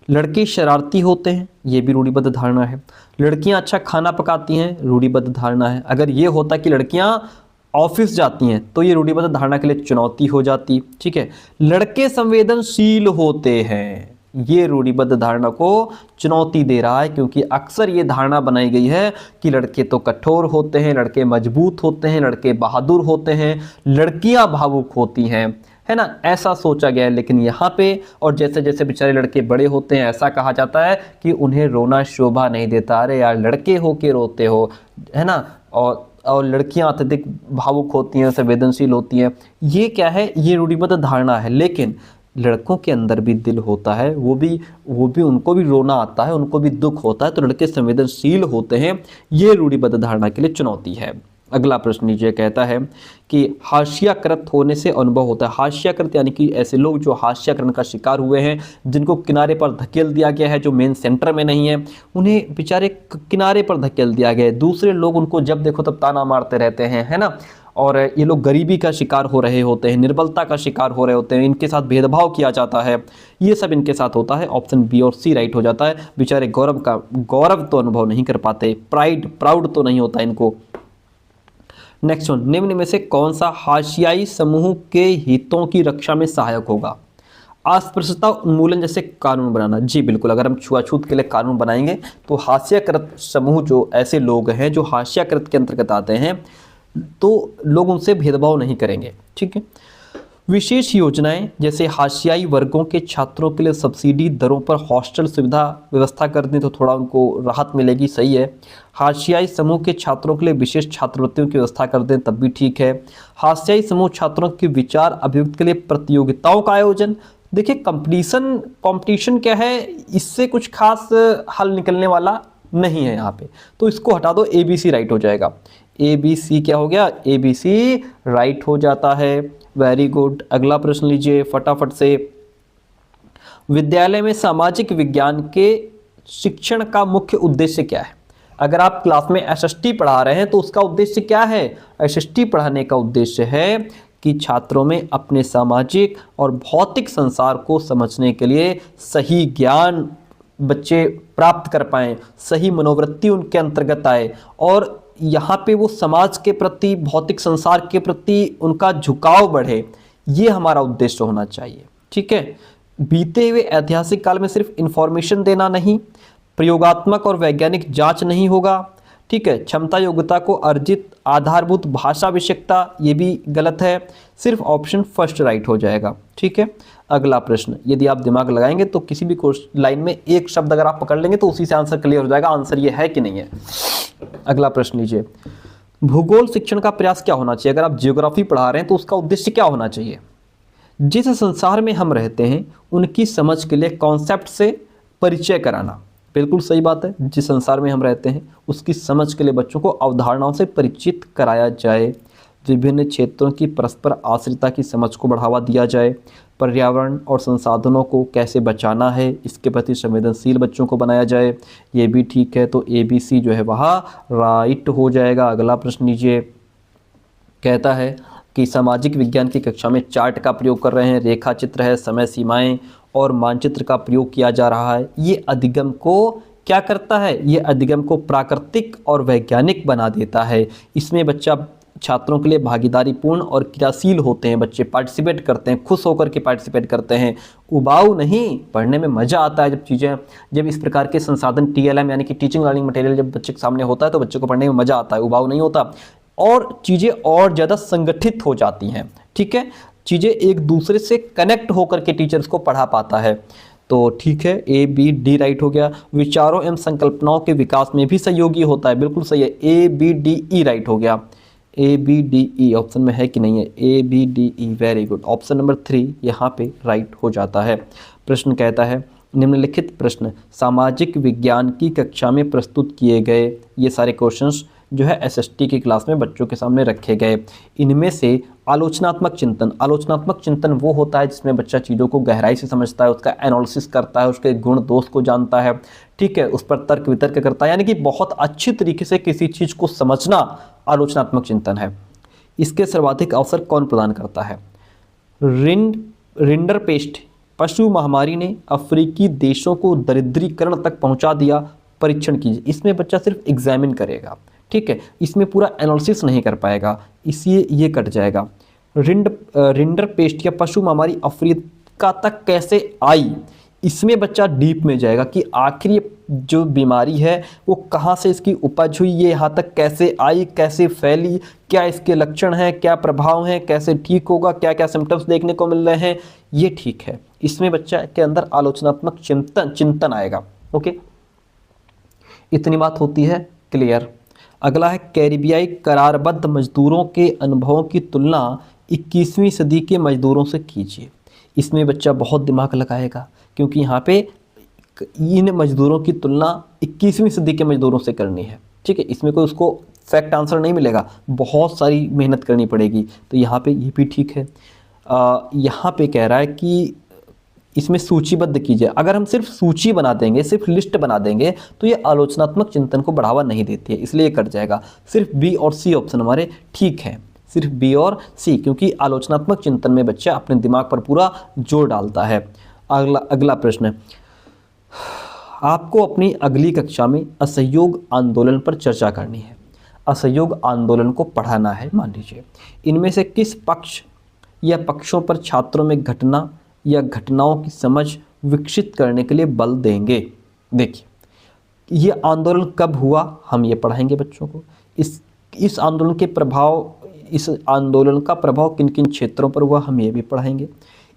लड़के शरारती होते हैं, ये भी रूढ़िबद्ध धारणा है। लड़कियां अच्छा खाना पकाती हैं, रूढ़िबद्ध धारणा है। अगर ये होता कि लड़कियां ऑफिस जाती हैं तो ये रूढ़िबद्ध धारणा के लिए चुनौती हो जाती। ठीक है, लड़के संवेदनशील होते हैं, ये रूढ़िबद्ध धारणा को चुनौती दे रहा है, क्योंकि अक्सर ये धारणा बनाई गई है कि लड़के तो कठोर होते हैं, लड़के मजबूत होते हैं, लड़के बहादुर होते हैं, लड़कियां भावुक होती हैं, है ना, ऐसा सोचा गया है। लेकिन यहाँ पे और जैसे जैसे बेचारे लड़के बड़े होते हैं, ऐसा कहा जाता है कि उन्हें रोना शोभा नहीं देता। अरे यार, लड़के हो के रोते हो, है ना, और लड़कियां अत्यधिक भावुक होती हैं, संवेदनशील होती हैं। ये क्या है, ये रूढ़िबद्ध धारणा है। लेकिन लड़कों के अंदर भी दिल होता है, वो भी उनको भी रोना आता है, उनको भी दुख होता है, तो लड़के संवेदनशील होते हैं। ये रूढ़िबद्ध धारणा के लिए चुनौती है। अगला प्रश्न नीचे कहता है कि हास्याकृत होने से अनुभव होता है। हास्याकृत यानी कि ऐसे लोग जो हास्याकरण का शिकार हुए हैं, जिनको किनारे पर धकेल दिया गया है, जो मेन सेंटर में नहीं है, उन्हें बेचारे किनारे पर धकेल दिया गया है। दूसरे लोग उनको जब देखो तब ताना मारते रहते हैं, है ना, और ये लोग गरीबी का शिकार हो रहे होते हैं, निर्बलता का शिकार हो रहे होते हैं, इनके साथ भेदभाव किया जाता है, ये सब इनके साथ होता है। ऑप्शन बी और सी राइट हो जाता है। बेचारे गौरव तो अनुभव नहीं कर पाते, प्राउड तो नहीं होता इनको। नेक्स्ट वन, निम्न में से कौन सा हाशियाई समूह के हितों की रक्षा में सहायक होगा? अस्पृश्यता उन्मूलन जैसे कानून बनाना। जी बिल्कुल, अगर हम छुआछूत के लिए कानून बनाएंगे तो हास्याकृत समूह, जो ऐसे लोग हैं जो हास्याकृत के अंतर्गत आते हैं, तो लोग उनसे भेदभाव नहीं करेंगे। ठीक है, विशेष योजनाएं जैसे हाशियाई वर्गों के छात्रों के लिए सब्सिडी दरों पर हॉस्टल सुविधा व्यवस्था कर दें तो थोड़ा उनको राहत मिलेगी, सही है। हाशियाई समूह के छात्रों के लिए विशेष छात्रवृत्तियों की व्यवस्था कर दें तब भी ठीक है। हाशियाई समूह छात्रों के विचार अभिव्यक्ति के लिए प्रतियोगिताओं का आयोजन। देखिए, कंपटीशन क्या है, इससे कुछ खास हल निकलने वाला नहीं है यहाँ पे, तो इसको हटा दो। ABC राइट हो जाएगा। ABC क्या हो गया, ABC राइट हो जाता है। Very good. अगला प्रश्न लीजिए फटाफट से। विद्यालय में सामाजिक विज्ञान के शिक्षण का मुख्य उद्देश्य क्या है? अगर आप क्लास में SST पढ़ा रहे हैं तो उसका उद्देश्य क्या है? SST पढ़ाने का उद्देश्य है कि छात्रों में अपने सामाजिक और भौतिक संसार को समझने के लिए सही ज्ञान बच्चे प्राप्त कर पाएं, सही मनोवृत्ति उनके अंतर्गत आए, और यहाँ पे वो समाज के प्रति, भौतिक संसार के प्रति उनका झुकाव बढ़े। ये हमारा उद्देश्य होना चाहिए। ठीक है, बीते हुए ऐतिहासिक काल में सिर्फ इंफॉर्मेशन देना नहीं, प्रयोगात्मक और वैज्ञानिक जांच नहीं होगा। ठीक है, क्षमता योग्यता को अर्जित आधारभूत भाषा आवश्यकता, ये भी गलत है। सिर्फ ऑप्शन फर्स्ट राइट हो जाएगा। ठीक है, अगला प्रश्न, यदि आप दिमाग लगाएंगे तो किसी भी लाइन में एक शब्द अगर आप पकड़ लेंगे तो उसी से आंसर क्लियर हो जाएगा, आंसर ये है कि नहीं है। अगला प्रश्न लीजिए, भूगोल शिक्षण का प्रयास क्या होना चाहिए? अगर आप जियोग्राफी पढ़ा रहे हैं तो उसका उद्देश्य क्या होना चाहिए? जिस संसार में हम रहते हैं उनकी समझ के लिए कॉन्सेप्ट से परिचय कराना। बिल्कुल सही बात है, जिस संसार में हम रहते हैं उसकी समझ के लिए बच्चों को अवधारणाओं से परिचित कराया जाए। विभिन्न क्षेत्रों की परस्पर आश्रितता की समझ को बढ़ावा दिया जाए, पर्यावरण और संसाधनों को कैसे बचाना है इसके प्रति संवेदनशील बच्चों को बनाया जाए, ये भी ठीक है। तो ABC जो है वहाँ राइट हो जाएगा। अगला प्रश्न लीजिए, कहता है कि सामाजिक विज्ञान की कक्षा में चार्ट का प्रयोग कर रहे हैं, रेखा चित्र है, समय सीमाएं और मानचित्र का प्रयोग किया जा रहा है। ये अधिगम को क्या करता है, ये अधिगम को प्राकृतिक और वैज्ञानिक बना देता है। इसमें बच्चा छात्रों के लिए भागीदारीपूर्ण और क्रियाशील होते हैं, बच्चे पार्टिसिपेट करते हैं, खुश होकर के पार्टिसिपेट करते हैं, उबाऊ नहीं। पढ़ने में मज़ा आता है जब इस प्रकार के संसाधन TLM यानी कि टीचिंग लर्निंग मटेरियल जब बच्चे के सामने होता है तो बच्चे को पढ़ने में मज़ा आता है, उबाऊ नहीं होता और चीज़ें और ज़्यादा संगठित हो जाती हैं। ठीक है, चीज़ें एक दूसरे से कनेक्ट होकर के टीचर्स को पढ़ा पाता है। तो ठीक है, ABD राइट हो गया। विचारों एवं संकल्पनाओं के विकास में भी सहयोगी होता है, बिल्कुल सही है, ABDE राइट हो गया। ABDE ऑप्शन में है कि नहीं है, ABDE very good. Option number 3 यहाँ पे राइट हो जाता है। प्रश्न कहता है निम्नलिखित प्रश्न सामाजिक विज्ञान की कक्षा में प्रस्तुत किए गए, ये सारे क्वेश्चंस जो है SST की क्लास में बच्चों के सामने रखे गए। इनमें से आलोचनात्मक चिंतन वो होता है जिसमें बच्चा चीज़ों को गहराई से समझता है, उसका एनालिसिस करता है, उसके गुण दोष को जानता है, ठीक है, उस पर तर्क वितर्क करता है, यानी कि बहुत अच्छी तरीके से किसी चीज़ को समझना आलोचनात्मक चिंतन है। इसके सर्वाधिक अवसर कौन प्रदान करता है? रिंडरपेस्ट पशु महामारी ने अफ्रीकी देशों को दरिद्रीकरण तक पहुंचा दिया, परीक्षण कीजिए। इसमें बच्चा सिर्फ एग्जामिन करेगा, ठीक है, इसमें पूरा एनालिसिस नहीं कर पाएगा, इसलिए ये कट जाएगा। रिंडरपेस्ट या पशु महामारी अफ्रीका तक कैसे आई, इसमें बच्चा डीप में जाएगा कि आखिर ये जो बीमारी है वो कहाँ से इसकी उपज हुई, ये यहाँ तक कैसे आई, कैसे फैली, क्या इसके लक्षण हैं, क्या प्रभाव हैं, कैसे ठीक होगा, क्या क्या सिम्टम्स देखने को मिल रहे हैं, ये ठीक है। इसमें बच्चा के अंदर आलोचनात्मक चिंतन आएगा। ओके, इतनी बात होती है क्लियर। अगला है कैरिबियाई करारबद्ध मजदूरों के अनुभवों की तुलना 21वीं सदी के मजदूरों से कीजिए। इसमें बच्चा बहुत दिमाग लगाएगा क्योंकि यहाँ पे इन मजदूरों की तुलना 21वीं सदी के मजदूरों से करनी है, ठीक है। इसमें कोई उसको फैक्ट आंसर नहीं मिलेगा, बहुत सारी मेहनत करनी पड़ेगी। तो यहाँ पे ये भी ठीक है। यहाँ पे कह रहा है कि इसमें सूचीबद्ध कीजिए। अगर हम सिर्फ सूची बना देंगे, सिर्फ लिस्ट बना देंगे तो ये आलोचनात्मक चिंतन को बढ़ावा नहीं देती है, इसलिए कट जाएगा। सिर्फ B और C ऑप्शन हमारे ठीक है, सिर्फ B और C, क्योंकि आलोचनात्मक चिंतन में बच्चा अपने दिमाग पर पूरा जोर डालता है। अगला प्रश्न, आपको अपनी अगली कक्षा में असहयोग आंदोलन पर चर्चा करनी है। असहयोग आंदोलन को पढ़ाना है। मान लीजिए इनमें से किस पक्ष या पक्षों पर छात्रों में घटना या घटनाओं की समझ विकसित करने के लिए बल देंगे। देखिए ये आंदोलन कब हुआ हम ये पढ़ाएंगे बच्चों को। इस आंदोलन के प्रभाव, इस आंदोलन का प्रभाव किन किन क्षेत्रों पर हुआ हम ये भी पढ़ाएंगे।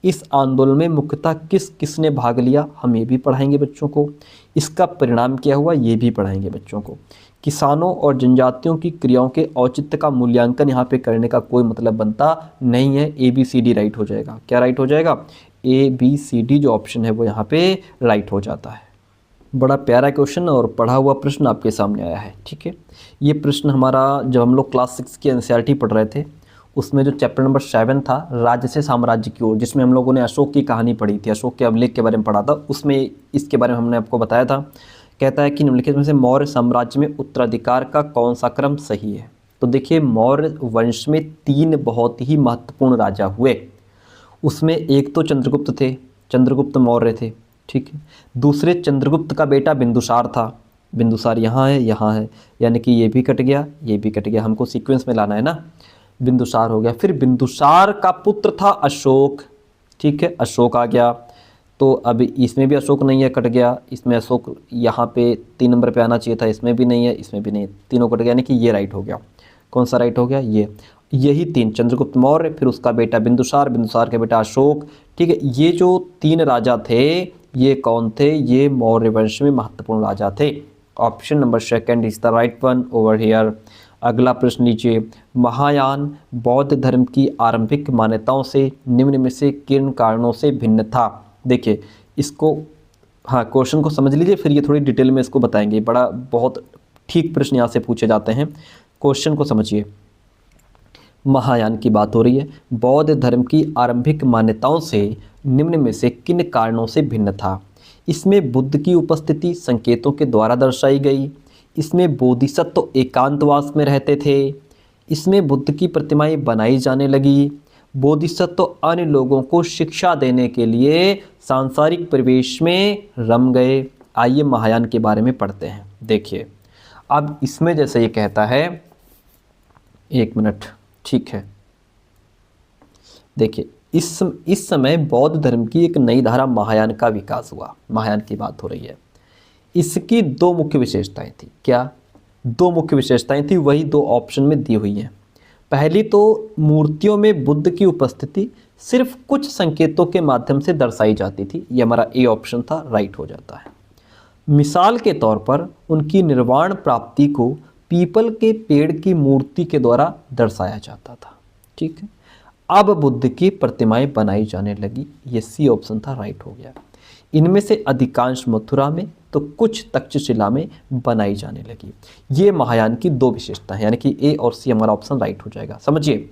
इस आंदोलन में मुख्यतः किसने भाग लिया हम ये भी पढ़ाएंगे बच्चों को। इसका परिणाम क्या हुआ ये भी पढ़ाएंगे बच्चों को। किसानों और जनजातियों की क्रियाओं के औचित्य का मूल्यांकन यहाँ पे करने का कोई मतलब बनता नहीं है। ABCD राइट हो जाएगा। क्या राइट हो जाएगा? ABCD जो ऑप्शन है वो यहाँ पे राइट हो जाता है। बड़ा प्यारा क्वेश्चन और पढ़ा हुआ प्रश्न आपके सामने आया है, ठीक है। ये प्रश्न हमारा जब हम लोग क्लास 6 की NCERT पढ़ रहे थे उसमें जो चैप्टर नंबर 7 था राज्य से साम्राज्य की ओर, जिसमें हम लोगों ने अशोक की कहानी पढ़ी थी, अशोक के अभिलेख के बारे में पढ़ा था, उसमें इसके बारे में हमने आपको बताया था। कहता है कि निम्नलिखित में से मौर्य साम्राज्य में उत्तराधिकार का कौन सा क्रम सही है। तो देखिए मौर्य वंश में 3 बहुत ही महत्वपूर्ण राजा हुए। उसमें एक तो चंद्रगुप्त थे, चंद्रगुप्त मौर्य थे, ठीक है। दूसरे चंद्रगुप्त का बेटा बिंदुसार था, बिंदुसार यहाँ है, यानी कि ये भी कट गया, ये भी कट गया, हमको सीक्वेंस में लाना है ना। बिंदुसार हो गया। फिर बिंदुसार का पुत्र था अशोक, ठीक है, अशोक आ गया। तो अब इसमें भी अशोक नहीं है, कट गया। इसमें अशोक यहाँ पे 3 नंबर पे आना चाहिए था, इसमें भी नहीं है, इसमें भी नहीं है, तीनों कट गया, यानी कि ये राइट हो गया। कौन सा राइट हो गया? यही 3, चंद्रगुप्त मौर्य, फिर उसका बेटा बिंदुसार, बिंदुसार का बेटा अशोक, ठीक है। ये जो 3 राजा थे ये कौन थे? ये मौर्य वंश में महत्वपूर्ण राजा थे। Option number 2 is the right one over here. अगला प्रश्न लीजिए, महायान बौद्ध धर्म की आरंभिक मान्यताओं से निम्न में से किन कारणों से भिन्न था। देखिए इसको, हाँ, क्वेश्चन को समझ लीजिए, फिर ये थोड़ी डिटेल में इसको बताएंगे। बहुत ठीक प्रश्न यहाँ से पूछे जाते हैं, क्वेश्चन को समझिए। महायान की बात हो रही है। बौद्ध धर्म की आरंभिक मान्यताओं से निम्न में से किन कारणों से भिन्न था? इसमें बुद्ध की उपस्थिति संकेतों के द्वारा दर्शाई गई। इसमें बोधिसत्व एकांतवास में रहते थे। इसमें बुद्ध की प्रतिमाएं बनाई जाने लगी। बोधिसत्व अन्य लोगों को शिक्षा देने के लिए सांसारिक परिवेश में रम गए। आइए महायान के बारे में पढ़ते हैं। देखिए, अब इसमें जैसे ये कहता है, एक मिनट, ठीक है। देखिए, इस समय बौद्ध धर्म की एक नई धारा महायान का विकास हुआ। महायान की बात हो रही है। इसकी दो मुख्य विशेषताएं थी। क्या? दो मुख्य विशेषताएं थी, वही दो ऑप्शन में दी हुई हैं। पहली तो मूर्तियों में बुद्ध की उपस्थिति सिर्फ कुछ संकेतों के माध्यम से दर्शाई जाती थी। ये हमारा ए ऑप्शन था, राइट हो जाता है। मिसाल के तौर पर उनकी निर्वाण प्राप्ति को पीपल के पेड़ की मूर्ति के द्वारा दर्शाया जाता था। ठीक है। अब बुद्ध की प्रतिमाएं बनाई जाने लगी। ये सी ऑप्शन था, राइट हो गया। इनमें से अधिकांश मथुरा में तो कुछ तक्षशिला में बनाई जाने लगी। ये महायान की दो विशेषता है, यानी कि ए और सी हमारा ऑप्शन राइट हो जाएगा। समझिए,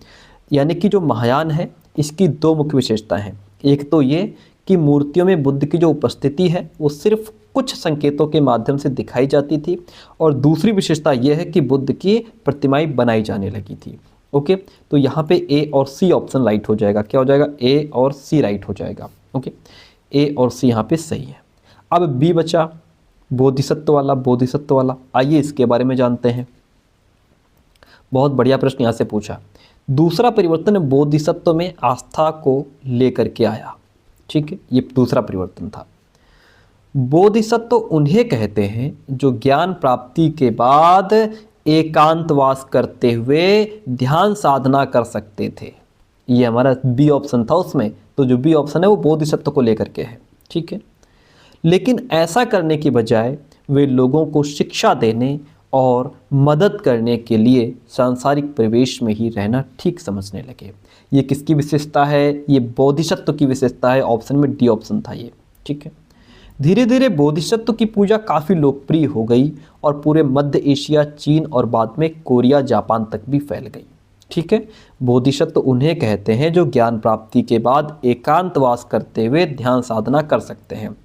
यानी कि जो महायान है इसकी दो मुख्य विशेषताएं हैं। एक तो ये कि मूर्तियों में बुद्ध की जो उपस्थिति है वो सिर्फ कुछ संकेतों के माध्यम से दिखाई जाती थी, और दूसरी विशेषता यह है कि बुद्ध की प्रतिमाएं बनाई जाने लगी थी। ओके, तो यहाँ पे ए और सी ऑप्शन राइट हो जाएगा। क्या हो जाएगा? ए और सी राइट हो जाएगा। ओके, ए और सी यहाँ पे सही है। अब बी बचा, बोधिसत्व वाला। बोधिसत्व वाला, आइए इसके बारे में जानते हैं। बहुत बढ़िया प्रश्न यहाँ से पूछा। दूसरा परिवर्तन बोधिसत्व में आस्था को लेकर के आया। ठीक है, ये दूसरा परिवर्तन था। बोधिसत्व उन्हें कहते हैं जो ज्ञान प्राप्ति के बाद एकांतवास करते हुए ध्यान साधना कर सकते थे। ये हमारा बी ऑप्शन था उसमें, तो जो बी ऑप्शन है वो बोधिसत्व को लेकर के है। ठीक है, लेकिन ऐसा करने की बजाय वे लोगों को शिक्षा देने और मदद करने के लिए सांसारिक परिवेश में ही रहना ठीक समझने लगे। ये किसकी विशेषता है? ये बोधिसत्व की विशेषता है। ऑप्शन में डी ऑप्शन था ये। ठीक है, धीरे धीरे बोधिसत्व की पूजा काफ़ी लोकप्रिय हो गई और पूरे मध्य एशिया, चीन और बाद में कोरिया, जापान तक भी फैल गई। ठीक है, बोधिसत्व उन्हें कहते हैं जो ज्ञान प्राप्ति के बाद एकांतवास करते हुए ध्यान साधना कर सकते हैं।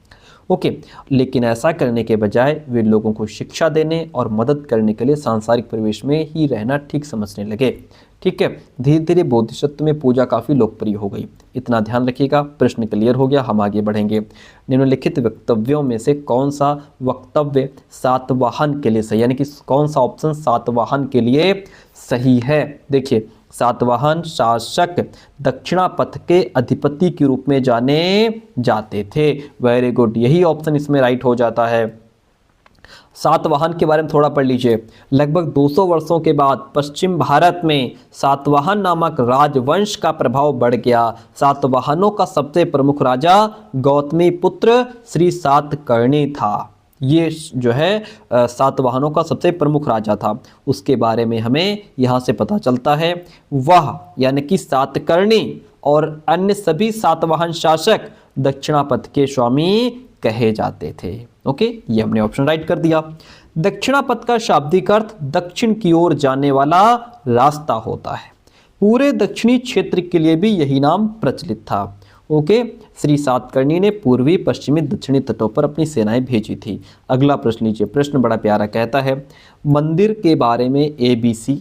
ओके, लेकिन ऐसा करने के बजाय वे लोगों को शिक्षा देने और मदद करने के लिए सांसारिक परिवेश में ही रहना ठीक समझने लगे। ठीक है, धीरे धीरे बोधिसत्व में पूजा काफ़ी लोकप्रिय हो गई। इतना ध्यान रखिएगा। प्रश्न क्लियर हो गया, हम आगे बढ़ेंगे। निम्नलिखित वक्तव्यों में से कौन सा वक्तव्य सातवाहन के लिए सही, यानी कि कौन सा ऑप्शन सातवाहन के लिए सही है? देखिए, सातवाहन शासक दक्षिणापथ के अधिपति के रूप में जाने जाते थे। वेरी गुड, यही ऑप्शन इसमें राइट हो जाता है। सातवाहन के बारे में थोड़ा पढ़ लीजिए। लगभग 200 वर्षों के बाद पश्चिम भारत में सातवाहन नामक राजवंश का प्रभाव बढ़ गया। सातवाहनों का सबसे प्रमुख राजा गौतमी पुत्र श्री सातकर्णी था। ये जो है सातवाहनों का सबसे प्रमुख राजा था। उसके बारे में हमें यहाँ से पता चलता है। वह यानी कि सातकर्णी और अन्य सभी सातवाहन शासक दक्षिणापथ के स्वामी कहे जाते थे। ओके, ये हमने ऑप्शन राइट कर दिया। दक्षिणापथ का शाब्दिक अर्थ दक्षिण की ओर जाने वाला रास्ता होता है। पूरे दक्षिणी क्षेत्र के लिए भी यही नाम प्रचलित था। ओके, श्री सातकर्णी ने पूर्वी, पश्चिमी, दक्षिणी तटों पर अपनी सेनाएं भेजी थी। अगला प्रश्न लीजिए। प्रश्न बड़ा प्यारा, कहता है मंदिर के बारे में ABC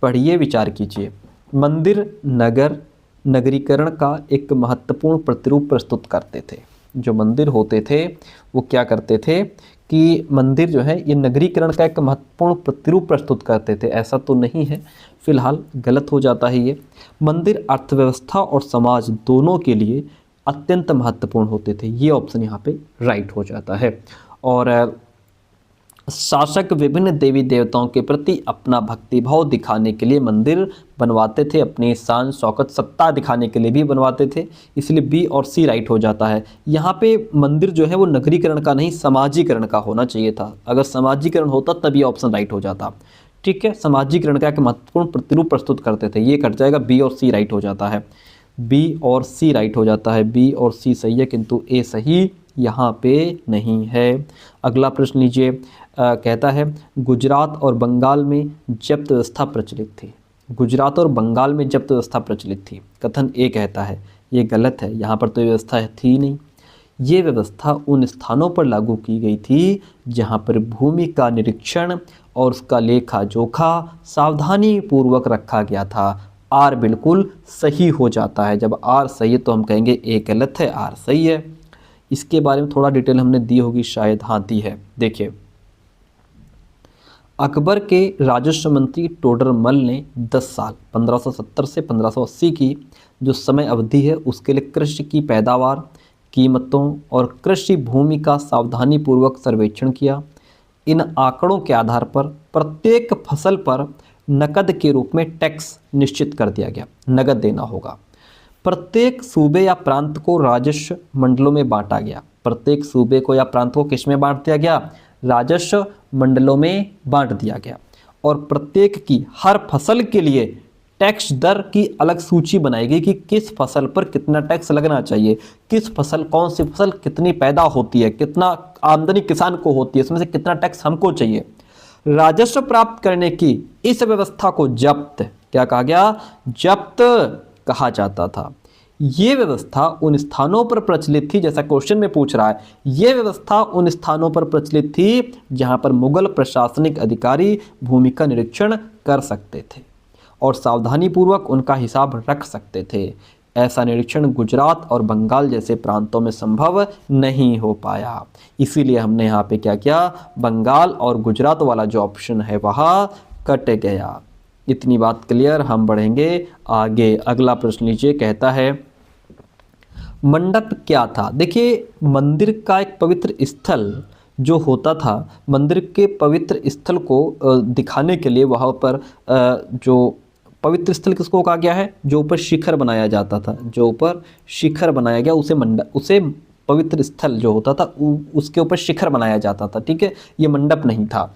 पढ़िए, विचार कीजिए। मंदिर नगर नगरीकरण का एक महत्वपूर्ण प्रतिरूप प्रस्तुत करते थे। जो मंदिर होते थे वो क्या करते थे कि मंदिर जो है ये नगरीकरण का एक महत्वपूर्ण प्रतिरूप प्रस्तुत करते थे। ऐसा तो नहीं है, फिलहाल गलत हो जाता है ये। मंदिर अर्थव्यवस्था और समाज दोनों के लिए अत्यंत महत्वपूर्ण होते थे। ये ऑप्शन यहाँ पे राइट हो जाता है। और शासक विभिन्न देवी देवताओं के प्रति अपना भक्तिभाव दिखाने के लिए मंदिर बनवाते थे। अपनी शान शौकत सत्ता दिखाने के लिए भी बनवाते थे। इसलिए बी और सी राइट हो जाता है। यहाँ पे मंदिर जो है वो नगरीकरण का नहीं, समाजीकरण का होना चाहिए था। अगर समाजीकरण होता तब ये ऑप्शन राइट हो जाता। ठीक है, समाजीकरण का एक महत्वपूर्ण प्रतिरूप प्रस्तुत करते थे। ये कट जाएगा, बी और सी राइट हो जाता है। बी और सी राइट हो जाता है। बी और सी सही है, किंतु ए सही यहाँ पे नहीं है। अगला प्रश्न लीजिए। कहता है गुजरात और बंगाल में जब्त व्यवस्था प्रचलित थी। गुजरात और बंगाल में जब्त व्यवस्था प्रचलित थी। कथन ए कहता है ये गलत है, यहाँ पर तो ये व्यवस्था थी ही नहीं। ये व्यवस्था उन स्थानों पर लागू की गई थी जहाँ पर भूमि का निरीक्षण और उसका लेखा जोखा सावधानी पूर्वक रखा गया था। आर बिल्कुल सही हो जाता है। जब आर सही है तो हम कहेंगे ए गलत है, आर सही है। इसके बारे में थोड़ा डिटेल हमने दी होगी शायद, हाँ दी है। देखिए, अकबर के राजस्व मंत्री टोडरमल ने 10 साल 1570 से 1580 की जो समय अवधि है उसके लिए कृषि की पैदावार, कीमतों और कृषि भूमि का सावधानीपूर्वक सर्वेक्षण किया। इन आंकड़ों के आधार पर प्रत्येक फसल पर नकद के रूप में टैक्स निश्चित कर दिया गया, नकद देना होगा। प्रत्येक सूबे या प्रांत को राजस्व मंडलों में बांटा गया। प्रत्येक सूबे को या प्रांत को किस में बांट दिया गया? राजस्व मंडलों में बांट दिया गया। और प्रत्येक की हर फसल के लिए टैक्स दर की अलग सूची बनाई गई कि किस फसल पर कितना टैक्स लगना चाहिए, किस फसल, कौन सी फसल कितनी पैदा होती है, कितना आमदनी किसान को होती है, इसमें से कितना टैक्स हमको चाहिए। राजस्व प्राप्त करने की इस व्यवस्था को जब्त, क्या कहा गया? जब्त कहा जाता था। ये व्यवस्था उन स्थानों पर प्रचलित थी, जैसा क्वेश्चन में पूछ रहा है, ये व्यवस्था उन स्थानों पर प्रचलित थी जहां पर मुगल प्रशासनिक अधिकारी भूमि का निरीक्षण कर सकते थे और सावधानीपूर्वक उनका हिसाब रख सकते थे। ऐसा निरीक्षण गुजरात और बंगाल जैसे प्रांतों में संभव नहीं हो पाया। इसीलिए हमने यहाँ पे क्या किया? बंगाल और गुजरात वाला जो ऑप्शन है वहाँ कट गया। इतनी बात क्लियर। हम बढ़ेंगे आगे। अगला प्रश्न लीजिए, कहता है मंडप क्या था? देखिए, मंदिर का एक पवित्र स्थल जो होता था, मंदिर के पवित्र स्थल को दिखाने के लिए वहाँ पर जो पवित्र स्थल किसको कहा गया है? जो ऊपर शिखर बनाया जाता था, जो ऊपर शिखर बनाया गया उसे मंडप, उसे पवित्र स्थल जो होता था उसके ऊपर शिखर बनाया जाता था। ठीक है, ये मंडप नहीं था।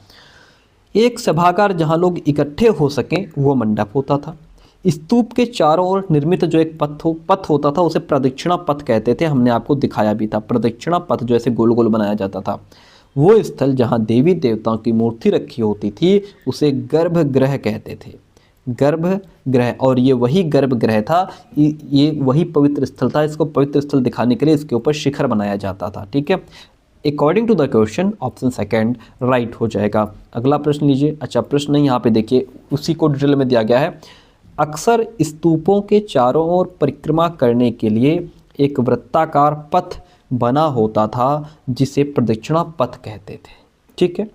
एक सभागार जहाँ लोग इकट्ठे हो सकें वो मंडप होता था। स्तूप के चारों ओर निर्मित जो एक पथ होता था उसे प्रदक्षिणा पथ कहते थे। हमने आपको दिखाया भी था। प्रदक्षिणा पथ जो ऐसे गोल गोल बनाया जाता था, वो स्थल जहाँ देवी देवताओं की मूर्ति रखी होती थी उसे गर्भगृह कहते थे। गर्भगृह, और ये वही गर्भगृह था, ये वही पवित्र स्थल था। इसको पवित्र स्थल दिखाने के लिए इसके ऊपर शिखर बनाया जाता था। ठीक है, according to the question option second right हो जाएगा। अगला प्रश्न लीजिए। अच्छा, प्रश्न यहाँ पे देखिए, उसी को डिटेल में दिया गया है। अक्सर स्तूपों के चारों ओर परिक्रमा करने के लिए एक वृत्ताकार पथ बना होता था जिसे प्रदक्षिणा पथ कहते थे। ठीक है,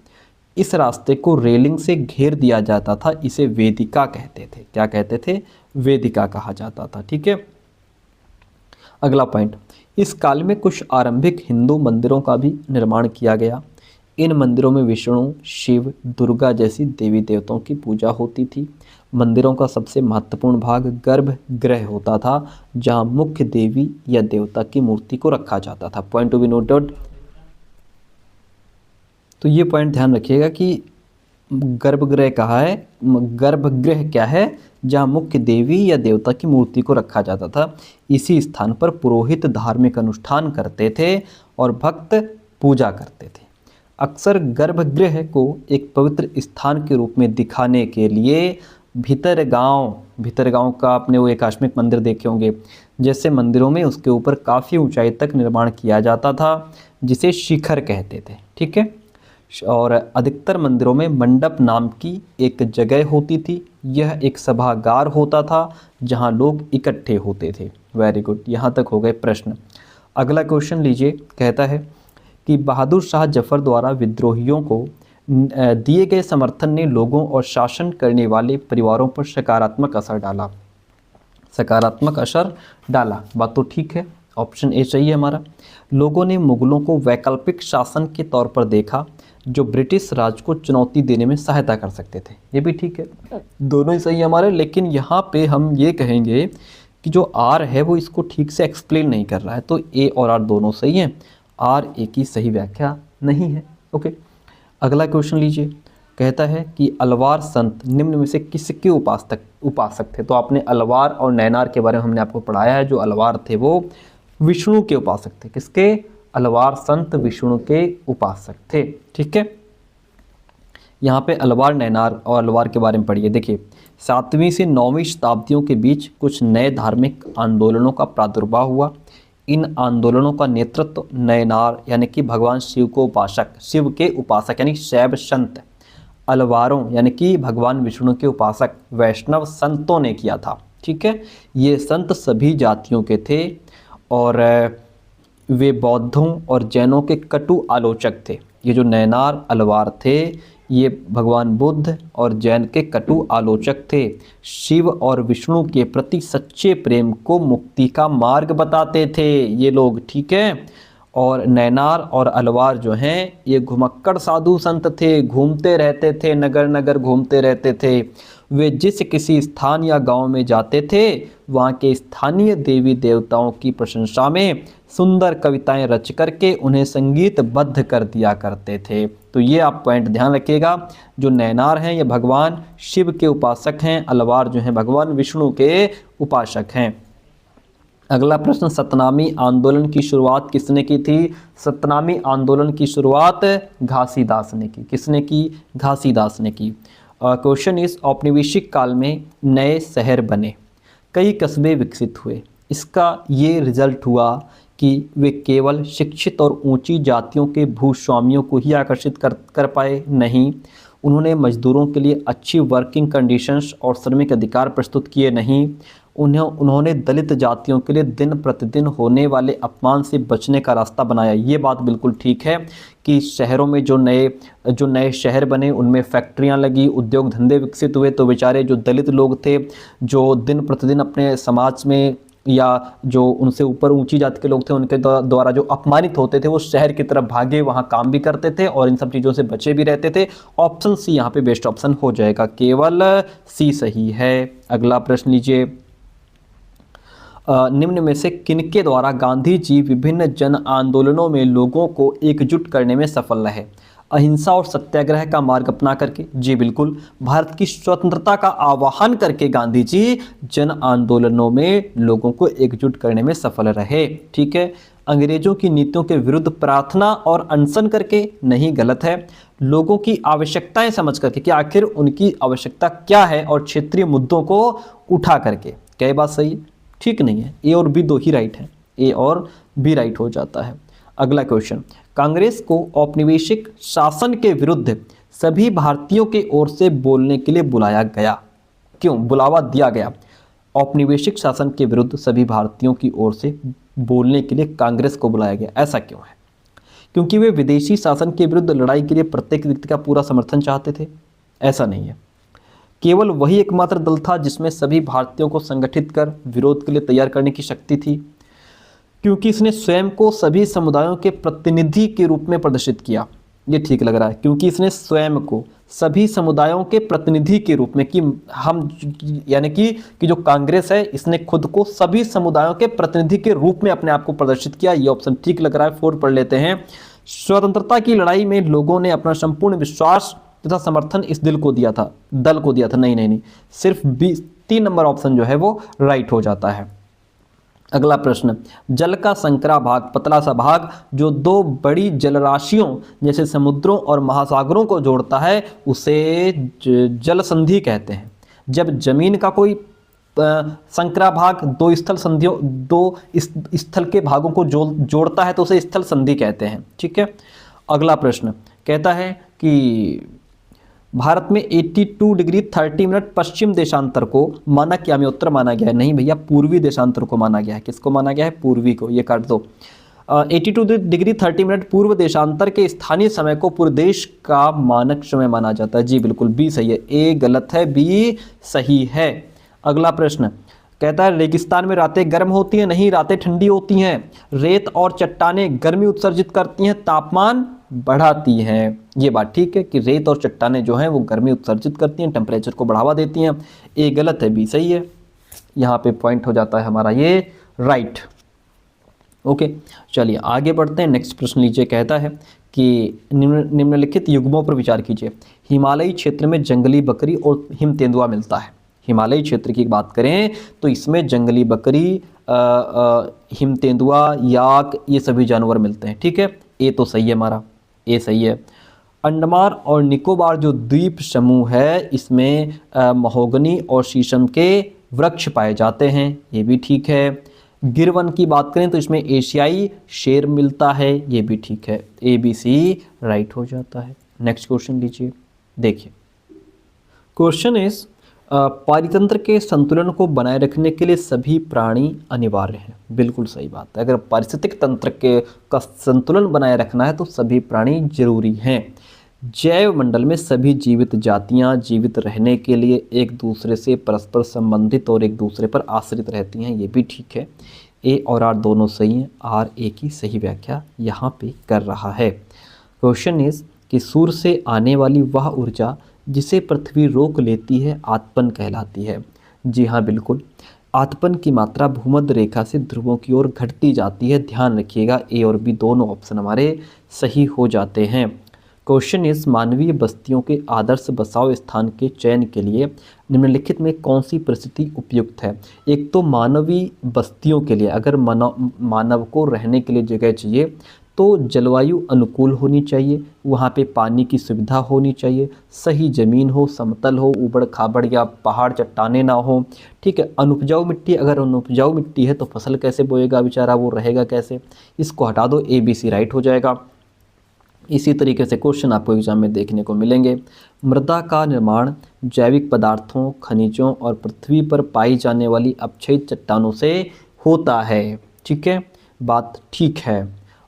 इस रास्ते को रेलिंग से घेर दिया जाता था, इसे वेदिका कहते थे। क्या कहते थे? वेदिका कहा जाता था। ठीक है, अगला पॉइंट, इस काल में कुछ आरंभिक हिंदू मंदिरों का भी निर्माण किया गया। इन मंदिरों में विष्णु, शिव, दुर्गा जैसी देवी देवताओं की पूजा होती थी। मंदिरों का सबसे महत्वपूर्ण भाग गर्भगृह होता था जहां मुख्य देवी या देवता की मूर्ति को रखा जाता था। Point to be noted. तो ये पॉइंट ध्यान रखिएगा कि गर्भगृह कहा है, गर्भगृह क्या है? जहाँ मुख्य देवी या देवता की मूर्ति को रखा जाता था। इसी स्थान पर पुरोहित धार्मिक अनुष्ठान करते थे और भक्त पूजा करते थे। अक्सर गर्भगृह को एक पवित्र स्थान के रूप में दिखाने के लिए भीतरगांव का आपने वो एकाश्मिक मंदिर देखे होंगे, जैसे मंदिरों में उसके ऊपर काफ़ी ऊंचाई तक निर्माण किया जाता था जिसे शिखर कहते थे। ठीक है, और अधिकतर मंदिरों में मंडप नाम की एक जगह होती थी। यह एक सभागार होता था जहां लोग इकट्ठे होते थे। वेरी गुड, यहाँ तक हो गए प्रश्न। अगला क्वेश्चन लीजिए, कहता है कि बहादुर शाह जफर द्वारा विद्रोहियों को दिए गए समर्थन ने लोगों और शासन करने वाले परिवारों पर सकारात्मक असर डाला। सकारात्मक असर डाला, बात तो ठीक है, ऑप्शन ए सही है हमारा। लोगों ने मुगलों को वैकल्पिक शासन के तौर पर देखा जो ब्रिटिश राज को चुनौती देने में सहायता कर सकते थे। ये भी ठीक है, दोनों ही सही है हमारे। लेकिन यहाँ पे हम ये कहेंगे कि जो आर है वो इसको ठीक से एक्सप्लेन नहीं कर रहा है, तो ए और आर दोनों सही हैं, आर ए की सही व्याख्या नहीं है। ओके, अगला क्वेश्चन लीजिए, कहता है कि अलवार संत निम्न में से किसके उपासक थे? तो आपने अलवार और नैनार के बारे में हमने आपको पढ़ाया है। जो अलवार थे वो विष्णु के उपासक थे। किसके? अलवार संत विष्णु के उपासक थे। ठीक है, यहाँ पे अलवार, नैनार और अलवार के बारे में पढ़िए। देखिए, 7वीं से 9वीं शताब्दियों के बीच कुछ नए धार्मिक आंदोलनों का प्रादुर्भाव हुआ। इन आंदोलनों का नेतृत्व नयनार यानी कि भगवान शिव को उपासक, शिव के उपासक यानी शैव संत, अलवारों यानी कि भगवान विष्णु के उपासक वैष्णव संतों ने किया था। ठीक है, ये संत सभी जातियों के थे और वे बौद्धों और जैनों के कटु आलोचक थे। ये जो नयनार अलवार थे ये भगवान बुद्ध और जैन के कटु आलोचक थे। शिव और विष्णु के प्रति सच्चे प्रेम को मुक्ति का मार्ग बताते थे ये लोग। ठीक है, और नयनार और अलवार जो हैं ये घुमक्कड़ साधु संत थे, घूमते रहते थे, नगर नगर घूमते रहते थे। वे जिस किसी स्थान या गांव में जाते थे वहाँ के स्थानीय देवी देवताओं की प्रशंसा में सुंदर कविताएं रच करके उन्हें संगीतबद्ध कर दिया करते थे। तो ये आप पॉइंट ध्यान रखिएगा, जो नयनार हैं ये भगवान शिव के उपासक हैं, अलवार जो हैं भगवान विष्णु के उपासक हैं। अगला प्रश्न, सतनामी आंदोलन की शुरुआत किसने की थी? सतनामी आंदोलन की शुरुआत घासीदास ने की। किसने की? घासीदास ने की। क्वेश्चन इज, औपनिवेशिक काल में नए शहर बने, कई कस्बे विकसित हुए। इसका ये रिजल्ट हुआ कि वे केवल शिक्षित और ऊंची जातियों के भूस्वामियों को ही आकर्षित कर पाए नहीं, उन्होंने मजदूरों के लिए अच्छी वर्किंग कंडीशंस और श्रमिक अधिकार प्रस्तुत किए नहीं, उन्होंने दलित जातियों के लिए दिन प्रतिदिन होने वाले अपमान से बचने का रास्ता बनाया। ये बात बिल्कुल ठीक है कि शहरों में जो नए शहर बने उनमें फैक्ट्रियां लगी, उद्योग धंधे विकसित हुए, तो बेचारे जो दलित लोग थे जो दिन प्रतिदिन अपने समाज में या जो उनसे ऊपर ऊंची जाति के लोग थे उनके द्वारा जो अपमानित होते थे वो शहर की तरफ भागे, वहां काम भी करते थे और इन सब चीज़ों से बचे भी रहते थे। ऑप्शन सी यहाँ पे बेस्ट ऑप्शन हो जाएगा, केवल सी सही है। अगला प्रश्न लीजिए, निम्न में से किनके द्वारा गांधी जी विभिन्न जन आंदोलनों में लोगों को एकजुट करने में सफल रहे? अहिंसा और सत्याग्रह का मार्ग अपना करके? जी बिल्कुल, भारत की स्वतंत्रता का आह्वान करके गांधी जी जन आंदोलनों में लोगों को एकजुट करने में सफल रहे। ठीक है, अंग्रेजों की नीतियों के विरुद्ध प्रार्थना और अनशन करके? नहीं, गलत है। लोगों की आवश्यकताएं समझ करके कि आखिर उनकी आवश्यकता क्या है और क्षेत्रीय मुद्दों को उठा करके। क्या बात सही है? ठीक नहीं है, ए और बी दो ही राइट है, ए और बी राइट हो जाता है। अगला क्वेश्चन, कांग्रेस को औपनिवेशिक शासन के विरुद्ध सभी भारतीयों के ओर से बोलने के लिए बुलाया गया, क्यों बुलावा दिया गया? औपनिवेशिक शासन के विरुद्ध सभी भारतीयों की ओर से बोलने के लिए कांग्रेस को बुलाया गया, ऐसा क्यों है? क्योंकि वे विदेशी शासन के विरुद्ध लड़ाई के लिए प्रत्येक व्यक्ति का पूरा समर्थन चाहते थे? ऐसा नहीं है, केवल वही एकमात्र दल था जिसमें सभी भारतीयों को संगठित कर विरोध के लिए तैयार करने की शक्ति थी। क्योंकि इसने स्वयं को सभी समुदायों के प्रतिनिधि के रूप में प्रदर्शित किया। ये ठीक लग रहा है, क्योंकि इसने स्वयं को सभी समुदायों के प्रतिनिधि के रूप में, कि हम यानी कि जो कांग्रेस है इसने खुद को सभी समुदायों के प्रतिनिधि के रूप में अपने आप को प्रदर्शित किया। ये ऑप्शन ठीक लग रहा है। 4 पढ़ लेते हैं, स्वतंत्रता की लड़ाई में लोगों ने अपना संपूर्ण विश्वास तथा समर्थन इस दल को दिया था। नहीं, सिर्फ 3 नंबर ऑप्शन जो है वो राइट हो जाता है। अगला प्रश्न, जल का संकरा भाग, पतला सा भाग जो 2 बड़ी जलराशियों जैसे समुद्रों और महासागरों को जोड़ता है उसे जल संधि कहते हैं। जब जमीन का कोई संकरा भाग 2 स्थल के भागों को जोड़ता है तो उसे स्थल संधि कहते हैं। ठीक है, अगला प्रश्न कहता है कि भारत में 82 डिग्री 30 मिनट पश्चिम देशांतर को मानक यामी उत्तर माना गया है। नहीं भैया, पूर्वी देशांतर को माना गया है। किसको माना गया है? पूर्वी को। ये काट दो। 82 डिग्री 30 मिनट पूर्व देशांतर के स्थानीय समय को पूरे देश का मानक समय माना जाता है। जी बिल्कुल, बी सही है, ए गलत है, बी सही है। अगला प्रश्न कहता है, रेगिस्तान में रातें गर्म होती हैं? नहीं, रातें ठंडी होती हैं। रेत और चट्टानें गर्मी उत्सर्जित करती हैं, तापमान बढ़ाती हैं। ये बात ठीक है कि रेत और चट्टानें जो हैं वो गर्मी उत्सर्जित करती हैं, टेम्परेचर को बढ़ावा देती हैं। ए गलत है, बी सही है। यहाँ पे पॉइंट हो जाता है हमारा ये राइट। ओके, चलिए आगे बढ़ते हैं। नेक्स्ट प्रश्न लीजिए, कहता है कि निम्नलिखित युग्मों पर विचार कीजिए। हिमालयी क्षेत्र में जंगली बकरी और हिम तेंदुआ मिलता है। हिमालयी क्षेत्र की बात करें तो इसमें जंगली बकरी, हिम तेंदुआ, याक, ये सभी जानवर मिलते हैं। ठीक है, ए तो सही है हमारा, ए सही है। अंडमान और निकोबार जो द्वीप समूह है इसमें महोगनी और शीशम के वृक्ष पाए जाते हैं, ये भी ठीक है। गिरवन की बात करें तो इसमें एशियाई शेर मिलता है, ये भी ठीक है। ए बी सी राइट हो जाता है। नेक्स्ट क्वेश्चन लीजिए, देखिए क्वेश्चन इज पारितंत्र के संतुलन को बनाए रखने के लिए सभी प्राणी अनिवार्य हैं। बिल्कुल सही बात है, अगर पारिस्थितिक तंत्र के का संतुलन बनाए रखना है तो सभी प्राणी जरूरी हैं। जैव मंडल में सभी जीवित जातियां जीवित रहने के लिए एक दूसरे से परस्पर संबंधित और एक दूसरे पर आश्रित रहती हैं, ये भी ठीक है। ए और आर दोनों सही हैं, आर ए की सही व्याख्या यहाँ पे कर रहा है। क्वेश्चन इज कि सूर्य से आने वाली वह ऊर्जा जिसे पृथ्वी रोक लेती है आतपन कहलाती है। जी हाँ बिल्कुल, आतपन की मात्रा भूमध्य रेखा से ध्रुवों की ओर घटती जाती है, ध्यान रखिएगा। ए और बी दोनों ऑप्शन हमारे सही हो जाते हैं। क्वेश्चन इज मानवीय बस्तियों के आदर्श बसाव स्थान के चयन के लिए निम्नलिखित में कौन सी परिस्थिति उपयुक्त है। एक तो मानवीय बस्तियों के लिए अगर मानव को रहने के लिए जगह चाहिए तो जलवायु अनुकूल होनी चाहिए, वहाँ पे पानी की सुविधा होनी चाहिए, सही ज़मीन हो, समतल हो, ऊबड़ खाबड़ या पहाड़ चट्टाने ना हो, ठीक है। अनुपजाऊ मिट्टी, अगर अनुपजाऊ मिट्टी है तो फसल कैसे बोएगा बेचारा, वो रहेगा कैसे, इसको हटा दो, ए बी सी राइट हो जाएगा। इसी तरीके से क्वेश्चन आपको एग्जाम में देखने को मिलेंगे। मृदा का निर्माण जैविक पदार्थों, खनिजों और पृथ्वी पर पाई जाने वाली अपक्षयित चट्टानों से होता है, ठीक है, बात ठीक है।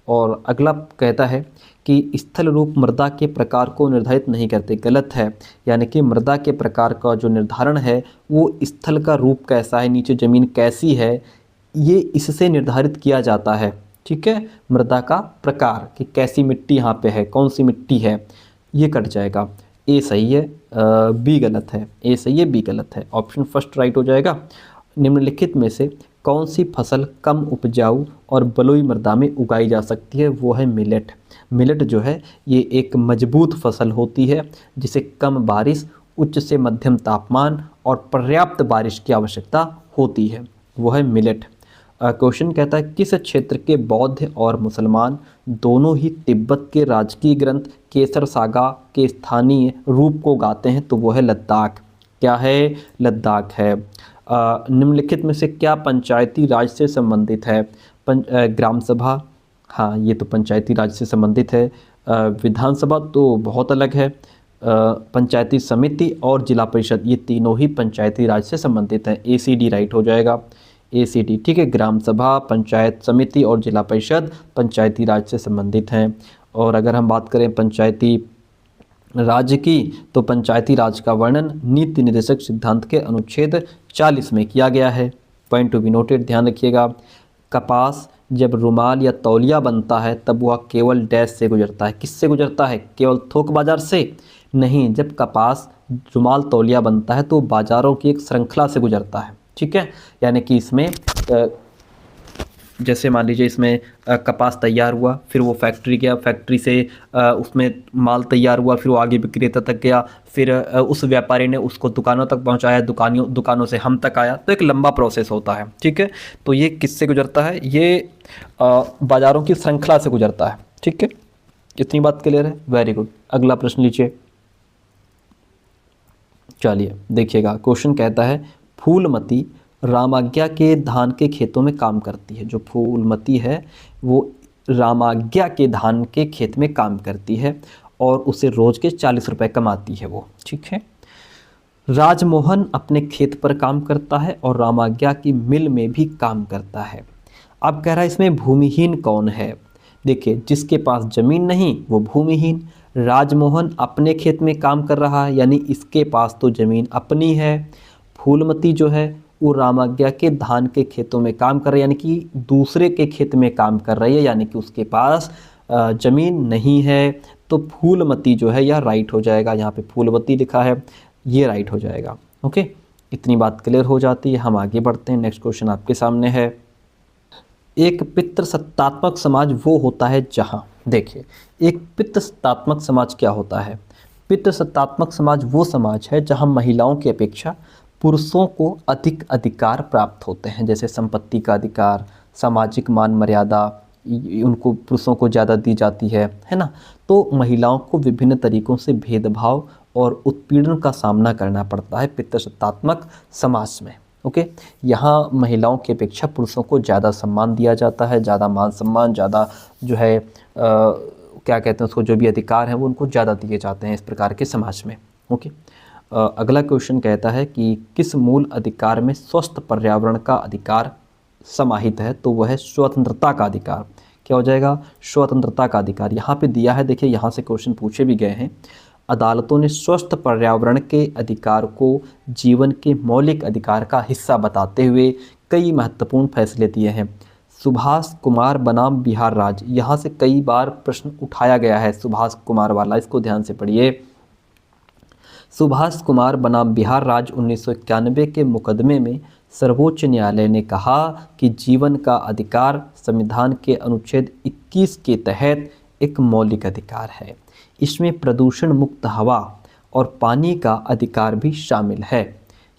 और अगला कहता है कि स्थल रूप मृदा के प्रकार को निर्धारित नहीं करते, गलत है। यानी कि मृदा के प्रकार का जो निर्धारण है वो स्थल का रूप कैसा है, नीचे ज़मीन कैसी है, ये इससे निर्धारित किया जाता है, ठीक है। मृदा का प्रकार कि कैसी मिट्टी यहाँ पे है, कौन सी मिट्टी है, ये कट जाएगा। ए सही है, बी गलत है। ए सही है, बी गलत है, ऑप्शन फर्स्ट राइट हो जाएगा। निम्नलिखित में से कौन सी फसल कम उपजाऊ और बलुई मृदा में उगाई जा सकती है, वो है मिलेट। मिलेट जो है ये एक मजबूत फसल होती है जिसे कम बारिश, उच्च से मध्यम तापमान और पर्याप्त बारिश की आवश्यकता होती है, वो है मिलेट। क्वेश्चन कहता है किस क्षेत्र के बौद्ध और मुसलमान दोनों ही तिब्बत के राजकीय ग्रंथ केसर सागा के स्थानीय रूप को गाते हैं, तो वो है लद्दाख। क्या है, लद्दाख है। निम्नलिखित में से क्या पंचायती राज से संबंधित है, ग्राम सभा, हाँ ये तो पंचायती राज से संबंधित है। विधानसभा तो बहुत अलग है। पंचायती समिति और जिला परिषद ये तीनों ही पंचायती राज से संबंधित हैं, ए सी डी राइट हो जाएगा, ए सी डी, ठीक है। ग्राम सभा, पंचायत समिति और जिला परिषद पंचायती राज से संबंधित हैं। और अगर हम बात करें पंचायती राज्य की तो पंचायती राज का वर्णन नीति निर्देशक सिद्धांत के अनुच्छेद 40 में किया गया है, पॉइंट टू बी नोटेड, ध्यान रखिएगा। कपास जब रुमाल या तौलिया बनता है तब वह केवल डैश से गुजरता है, किससे गुजरता है, केवल थोक बाजार से नहीं, जब कपास रुमाल तौलिया बनता है तो बाज़ारों की एक श्रृंखला से गुजरता है, ठीक है। यानी कि इसमें जैसे मान लीजिए इसमें कपास तैयार हुआ, फिर वो फैक्ट्री गया, फैक्ट्री से उसमें माल तैयार हुआ, फिर वो आगे विक्रेता तक गया, फिर उस व्यापारी ने उसको दुकानों तक पहुंचाया, दुकानों से हम तक आया, तो एक लंबा प्रोसेस होता है, ठीक है। तो ये किससे गुजरता है, ये बाज़ारों की श्रृंखला से गुजरता है, ठीक है। इतनी बात क्लियर है, वेरी गुड। अगला प्रश्न लीजिए, चलिए देखिएगा। क्वेश्चन कहता है फूलमती रामाज्ञा के धान के खेतों में काम करती है। जो फूलमती है वो रामाज्ञा के धान के खेत में काम करती है और उसे रोज के 40 रुपए कमाती है वो, ठीक है। राजमोहन अपने खेत पर काम करता है और रामाज्ञा की मिल में भी काम करता है। अब कह रहा है इसमें भूमिहीन कौन है। देखिए जिसके पास जमीन नहीं वो भूमिहीन। राजमोहन अपने खेत में काम कर रहा है यानी इसके पास तो ज़मीन अपनी है। फूलमती जो है वो रामाज्ञा के धान के खेतों में काम कर रही है यानी कि दूसरे के खेत में काम कर रही है, यानी कि उसके पास ज़मीन नहीं है। तो फूलमती जो है यह राइट हो जाएगा, यहाँ पे फूलवती लिखा है, ये राइट हो जाएगा। ओके, इतनी बात क्लियर हो जाती है। हम आगे बढ़ते हैं, नेक्स्ट क्वेश्चन आपके सामने है। एक पितृसत्तात्मक समाज वो होता है जहाँ, देखिए एक पितृसत्तात्मक समाज क्या होता है। पितृसत्तात्मक समाज वो समाज है जहाँ महिलाओं की अपेक्षा पुरुषों को अधिक अधिकार प्राप्त होते हैं, जैसे संपत्ति का अधिकार, सामाजिक मान मर्यादा, उनको पुरुषों को ज़्यादा दी जाती है ना। तो महिलाओं को विभिन्न तरीक़ों से भेदभाव और उत्पीड़न का सामना करना पड़ता है पितृसत्तात्मक समाज में। ओके, यहाँ महिलाओं की अपेक्षा पुरुषों को ज़्यादा सम्मान दिया जाता है, ज़्यादा मान सम्मान, ज़्यादा जो है क्या कहते हैं उसको, जो भी अधिकार हैं वो उनको ज़्यादा दिए जाते हैं इस प्रकार के समाज में। ओके, अगला क्वेश्चन कहता है कि किस मूल अधिकार में स्वस्थ पर्यावरण का अधिकार समाहित है, तो वह है स्वतंत्रता का अधिकार। क्या हो जाएगा? स्वतंत्रता का अधिकार। यहाँ पे दिया है, देखिए यहाँ से क्वेश्चन पूछे भी गए हैं। अदालतों ने स्वस्थ पर्यावरण के अधिकार को जीवन के मौलिक अधिकार का हिस्सा बताते हुए कई महत्वपूर्ण फैसले दिए हैं। सुभाष कुमार बनाम बिहार राज्य, यहाँ से कई बार प्रश्न उठाया गया है सुभाष कुमार वाला, इसको ध्यान से पढ़िए। सुभाष कुमार बनाम बिहार राज्य 1991 के मुकदमे में सर्वोच्च न्यायालय ने कहा कि जीवन का अधिकार संविधान के अनुच्छेद 21 के तहत एक मौलिक अधिकार है। इसमें प्रदूषण मुक्त हवा और पानी का अधिकार भी शामिल है।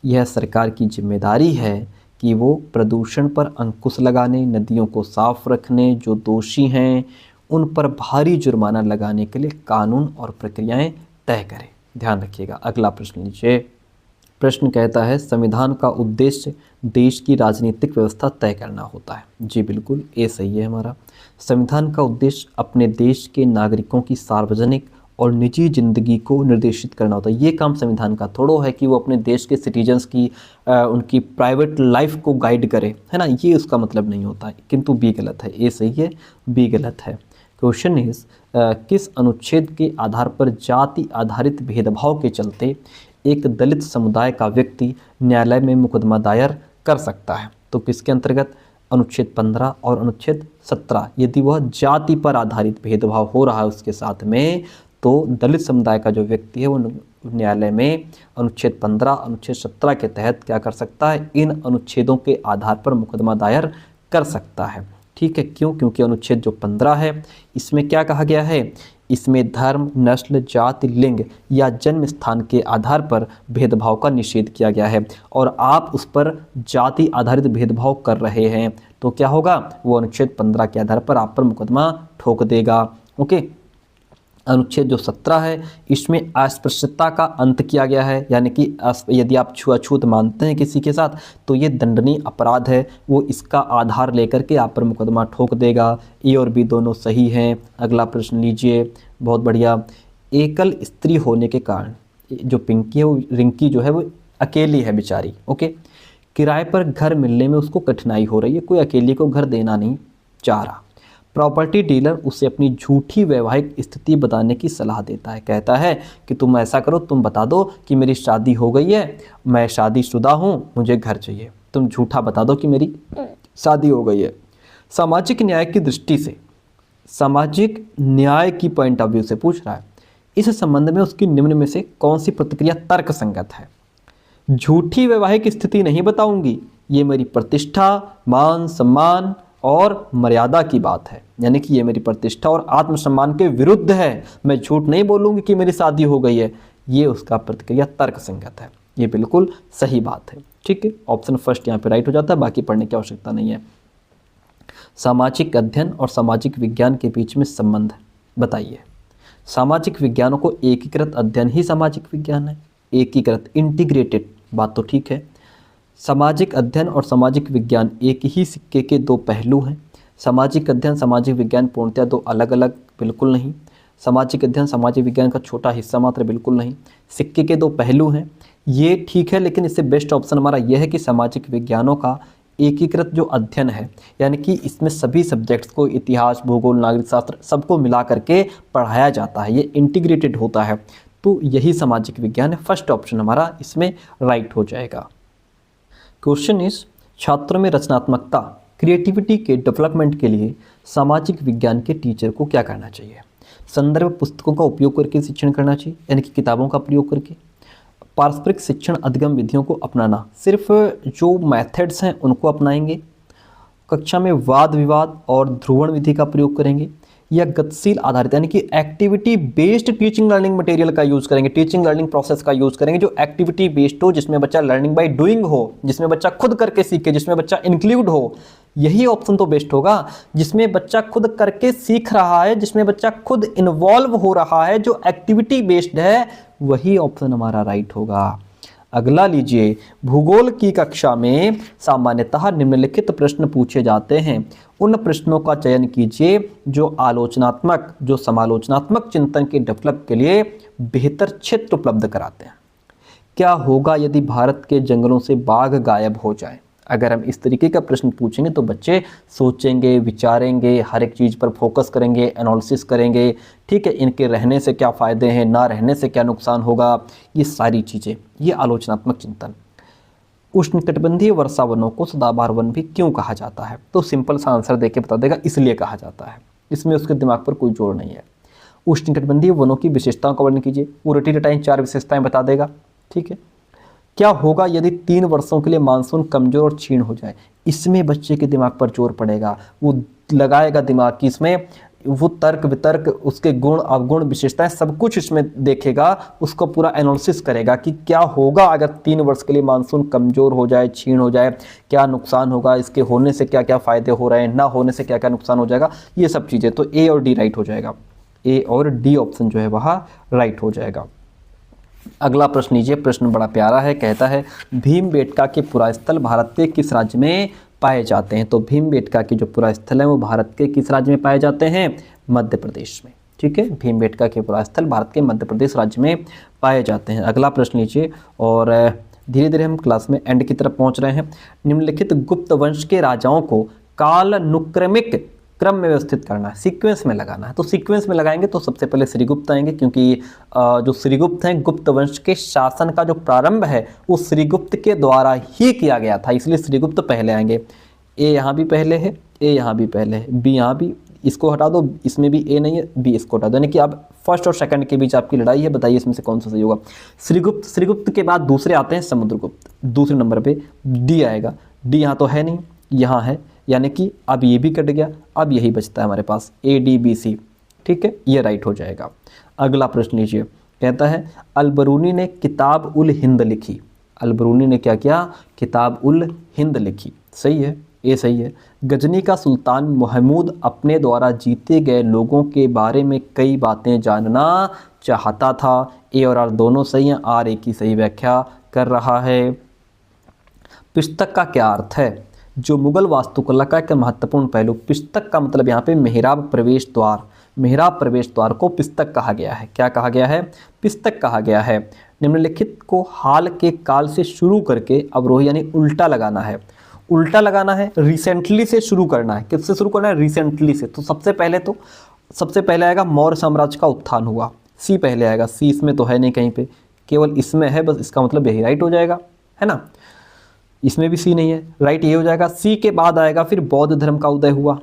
यह सरकार की जिम्मेदारी है कि वो प्रदूषण पर अंकुश लगाने, नदियों को साफ रखने, जो दोषी हैं उन पर भारी जुर्माना लगाने के लिए कानून और प्रक्रियाएं तय करे। ध्यान रखिएगा। अगला प्रश्न लीजिए। प्रश्न कहता है संविधान का उद्देश्य देश की राजनीतिक व्यवस्था तय करना होता है। जी बिल्कुल, ये सही है हमारा। संविधान का उद्देश्य अपने देश के नागरिकों की सार्वजनिक और निजी जिंदगी को निर्देशित करना होता है। ये काम संविधान का थोड़ो है कि वो अपने देश के सिटीजन्स की उनकी प्राइवेट लाइफ को गाइड करे, है ना, ये उसका मतलब नहीं होता है। किंतु बी गलत है, ए सही है, बी गलत है। क्वेश्चन इज किस अनुच्छेद के आधार पर जाति आधारित भेदभाव के चलते एक दलित समुदाय का व्यक्ति न्यायालय में मुकदमा दायर कर सकता है? तो किसके अंतर्गत? अनुच्छेद 15 और अनुच्छेद 17। यदि वह जाति पर आधारित भेदभाव हो रहा है उसके साथ में, तो दलित समुदाय का जो व्यक्ति है वो न्यायालय में अनुच्छेद 15, अनुच्छेद 17 के तहत क्या कर सकता है? इन अनुच्छेदों के आधार पर मुकदमा दायर कर सकता है। ठीक है, क्यों? क्योंकि अनुच्छेद जो 15 है इसमें क्या कहा गया है? इसमें धर्म, नस्ल, जाति, लिंग या जन्म स्थान के आधार पर भेदभाव का निषेध किया गया है और आप उस पर जाति आधारित भेदभाव कर रहे हैं तो क्या होगा? वो अनुच्छेद 15 के आधार पर आप पर मुकदमा ठोक देगा। ओके, अनुच्छेद जो 17 है इसमें अस्पृश्यता का अंत किया गया है, यानी कि यदि आप छुआछूत मानते हैं किसी के साथ तो ये दंडनीय अपराध है, वो इसका आधार लेकर के आप पर मुकदमा ठोक देगा। ए और बी दोनों सही हैं। अगला प्रश्न लीजिए, बहुत बढ़िया। एकल स्त्री होने के कारण जो पिंकी है, वो रिंकी जो है वो अकेली है बेचारी। ओके, किराए पर घर मिलने में उसको कठिनाई हो रही है, कोई अकेली को घर देना नहीं चाह रहा। प्रॉपर्टी डीलर उसे अपनी झूठी वैवाहिक स्थिति बताने की सलाह देता है। कहता है कि तुम ऐसा करो, तुम बता दो कि मेरी शादी हो गई है, मैं शादीशुदा हूँ, मुझे घर चाहिए। तुम झूठा बता दो कि मेरी शादी हो गई है। सामाजिक न्याय की दृष्टि से, सामाजिक न्याय की पॉइंट ऑफ व्यू से पूछ रहा है, इस संबंध में उसकी निम्न में से कौन सी प्रतिक्रिया तर्क संगत है? झूठी वैवाहिक स्थिति नहीं बताऊंगी, ये मेरी प्रतिष्ठा, मान सम्मान और मर्यादा की बात है, यानी कि ये मेरी प्रतिष्ठा और आत्मसम्मान के विरुद्ध है। मैं झूठ नहीं बोलूँगी कि मेरी शादी हो गई है। ये उसका प्रतिक्रिया तर्क संगत है। ये बिल्कुल सही बात है। ठीक है, ऑप्शन फर्स्ट यहाँ पे राइट हो जाता है, बाकी पढ़ने की आवश्यकता नहीं है। सामाजिक अध्ययन और सामाजिक विज्ञान के बीच में संबंध बताइए। सामाजिक विज्ञानों को एकीकृत अध्ययन ही सामाजिक विज्ञान है। एकीकृत, इंटीग्रेटेड बात तो ठीक है। सामाजिक अध्ययन और सामाजिक विज्ञान एक ही सिक्के के दो पहलू हैं। सामाजिक अध्ययन सामाजिक विज्ञान पूर्णतः दो अलग अलग बिल्कुल नहीं। सामाजिक अध्ययन सामाजिक विज्ञान का छोटा हिस्सा मात्र बिल्कुल नहीं। सिक्के के दो पहलू हैं, ये ठीक है, लेकिन इससे बेस्ट ऑप्शन हमारा यह है कि सामाजिक विज्ञानों का एकीकृत जो अध्ययन है, यानी कि इसमें सभी सब्जेक्ट्स को, इतिहास, भूगोल, नागरिक शास्त्र, सबको मिला करके पढ़ाया जाता है, ये इंटीग्रेटेड होता है, तो यही सामाजिक विज्ञान है। फर्स्ट ऑप्शन हमारा इसमें राइट हो जाएगा। क्वेश्चन इज छात्रों में रचनात्मकता, क्रिएटिविटी के डेवलपमेंट के लिए सामाजिक विज्ञान के टीचर को क्या करना चाहिए? संदर्भ पुस्तकों का उपयोग करके शिक्षण करना चाहिए, यानी कि किताबों का प्रयोग करके। पारस्परिक शिक्षण अधिगम विधियों को अपनाना, सिर्फ जो मेथड्स हैं उनको अपनाएंगे। कक्षा में वाद विवाद और ध्रुवण विधि का प्रयोग करेंगे, या गतिशील आधारित यानी कि activity based teaching learning material का यूज़ करेंगे, टीचिंग लर्निंग प्रोसेस का यूज़ करेंगे जो एक्टिविटी बेस्ड हो, जिसमें बच्चा लर्निंग बाय डूइंग हो, जिसमें बच्चा खुद करके सीखे, जिसमें बच्चा इंक्लूड हो, यही ऑप्शन तो बेस्ट होगा, जिसमें बच्चा खुद करके सीख रहा है, जिसमें बच्चा खुद इन्वॉल्व हो रहा है, जो एक्टिविटी बेस्ड है, वही ऑप्शन हमारा राइट होगा। अगला लीजिए, भूगोल की कक्षा में सामान्यतः निम्नलिखित प्रश्न पूछे जाते हैं, उन प्रश्नों का चयन कीजिए जो आलोचनात्मक, जो समालोचनात्मक चिंतन के डेवलप के लिए बेहतर क्षेत्र उपलब्ध कराते हैं। क्या होगा यदि भारत के जंगलों से बाघ गायब हो जाए? अगर हम इस तरीके का प्रश्न पूछेंगे तो बच्चे सोचेंगे, विचारेंगे, हर एक चीज़ पर फोकस करेंगे, एनालिसिस करेंगे, ठीक है, इनके रहने से क्या फ़ायदे हैं, ना रहने से क्या नुकसान होगा, ये सारी चीज़ें, ये आलोचनात्मक चिंतन। उष्णकटिबंधीय वर्षा वनों को सदाबहार वन भी क्यों कहा जाता है? तो सिंपल सा आंसर देके बता देगा, इसलिए कहा जाता है, इसमें उसके दिमाग पर कोई जोर नहीं है। उष्णकटिबंधीय वनों की विशेषताओं का वर्णन कीजिए, वो रटी रटाई 4 विशेषताएं बता देगा, ठीक है। क्या होगा यदि 3 वर्षों के लिए मानसून कमजोर और क्षीण हो जाए? इसमें बच्चे के दिमाग पर जोर पड़ेगा, वो लगाएगा दिमाग की, इसमें वो तर्क वितर्क, उसके गुण अवगुण विशेषताएं सब कुछ इसमें देखेगा, उसको पूरा एनालिसिस करेगा कि क्या होगा अगर 3 वर्ष के लिए मानसून कमजोर हो जाए, क्षीण हो जाए, क्या नुकसान होगा, इसके होने से क्या क्या फ़ायदे हो रहे हैं, ना होने से क्या क्या नुकसान हो जाएगा, ये सब चीज़ें। तो ए और डी राइट हो जाएगा, ए और डी ऑप्शन जो है वह राइट हो जाएगा। अगला प्रश्न लीजिए, प्रश्न बड़ा प्यारा है, कहता है भीमबेटका के पुरास्थल भारत के किस राज्य में पाए जाते हैं? तो भीमबेटका के जो पुरास्थल हैं वो भारत के किस राज्य में पाए जाते हैं? मध्य प्रदेश में, ठीक है। भीमबेटका के पुरास्थल भारत के मध्य प्रदेश राज्य में पाए जाते हैं। अगला प्रश्न लीजिए, और धीरे धीरे हम क्लास में एंड की तरफ पहुंच रहे हैं। निम्नलिखित गुप्त वंश के राजाओं को कालानुक्रमिक क्रम में व्यवस्थित करना है, सीक्वेंस में लगाना है। तो सीक्वेंस में लगाएंगे तो सबसे पहले श्रीगुप्त आएंगे, क्योंकि जो श्रीगुप्त हैं, गुप्त वंश के शासन का जो प्रारंभ है वो श्रीगुप्त के द्वारा ही किया गया था, इसलिए श्रीगुप्त पहले आएंगे। ए यहाँ भी पहले है, ए यहाँ भी पहले है, बी यहाँ भी, इसको हटा दो, इसमें भी ए नहीं है, बी इसको हटा दो, यानी कि अब फर्स्ट और सेकंड के बीच आपकी लड़ाई है, बताइए इसमें से कौन सा सही होगा। श्रीगुप्त, श्रीगुप्त के बाद दूसरे आते हैं समुद्रगुप्त, दूसरे नंबर पे डी आएगा, डी यहाँ तो है नहीं, यहाँ है, यानी कि अब ये भी कट गया, अब यही बचता है हमारे पास ए डी बी सी, ठीक है, ये राइट हो जाएगा। अगला प्रश्न लीजिए, कहता है अलबरूनी ने किताब उल हिंद लिखी। अलबरूनी ने क्या किया? किताब उल हिंद लिखी, सही है, ये सही है। गजनी का सुल्तान महमूद अपने द्वारा जीते गए लोगों के बारे में कई बातें जानना चाहता था। ए और आर दोनों सही हैं, आर ए की सही व्याख्या कर रहा है। पिस्तक का क्या अर्थ है? जो मुगल वास्तुकला का एक महत्वपूर्ण पहलू, पिस्तक का मतलब यहाँ पे मेहराब प्रवेश द्वार, मेहराब प्रवेश द्वार को पिस्तक कहा गया है। क्या कहा गया है? पिस्तक कहा गया है। निम्नलिखित को हाल के काल से शुरू करके अवरोही यानी उल्टा लगाना है, उल्टा लगाना है, रिसेंटली से शुरू करना है। किससे शुरू करना है? रिसेंटली से। तो सबसे पहले आएगा मौर्य साम्राज्य का उत्थान हुआ, सी पहले आएगा, सी इसमें तो है नहीं कहीं पे, केवल इसमें है, बस इसका मतलब यही राइट हो जाएगा, है ना। इसमें भी सी नहीं है, राइट ये हो जाएगा। सी के बाद आएगा फिर बौद्ध धर्म का उदय हुआ,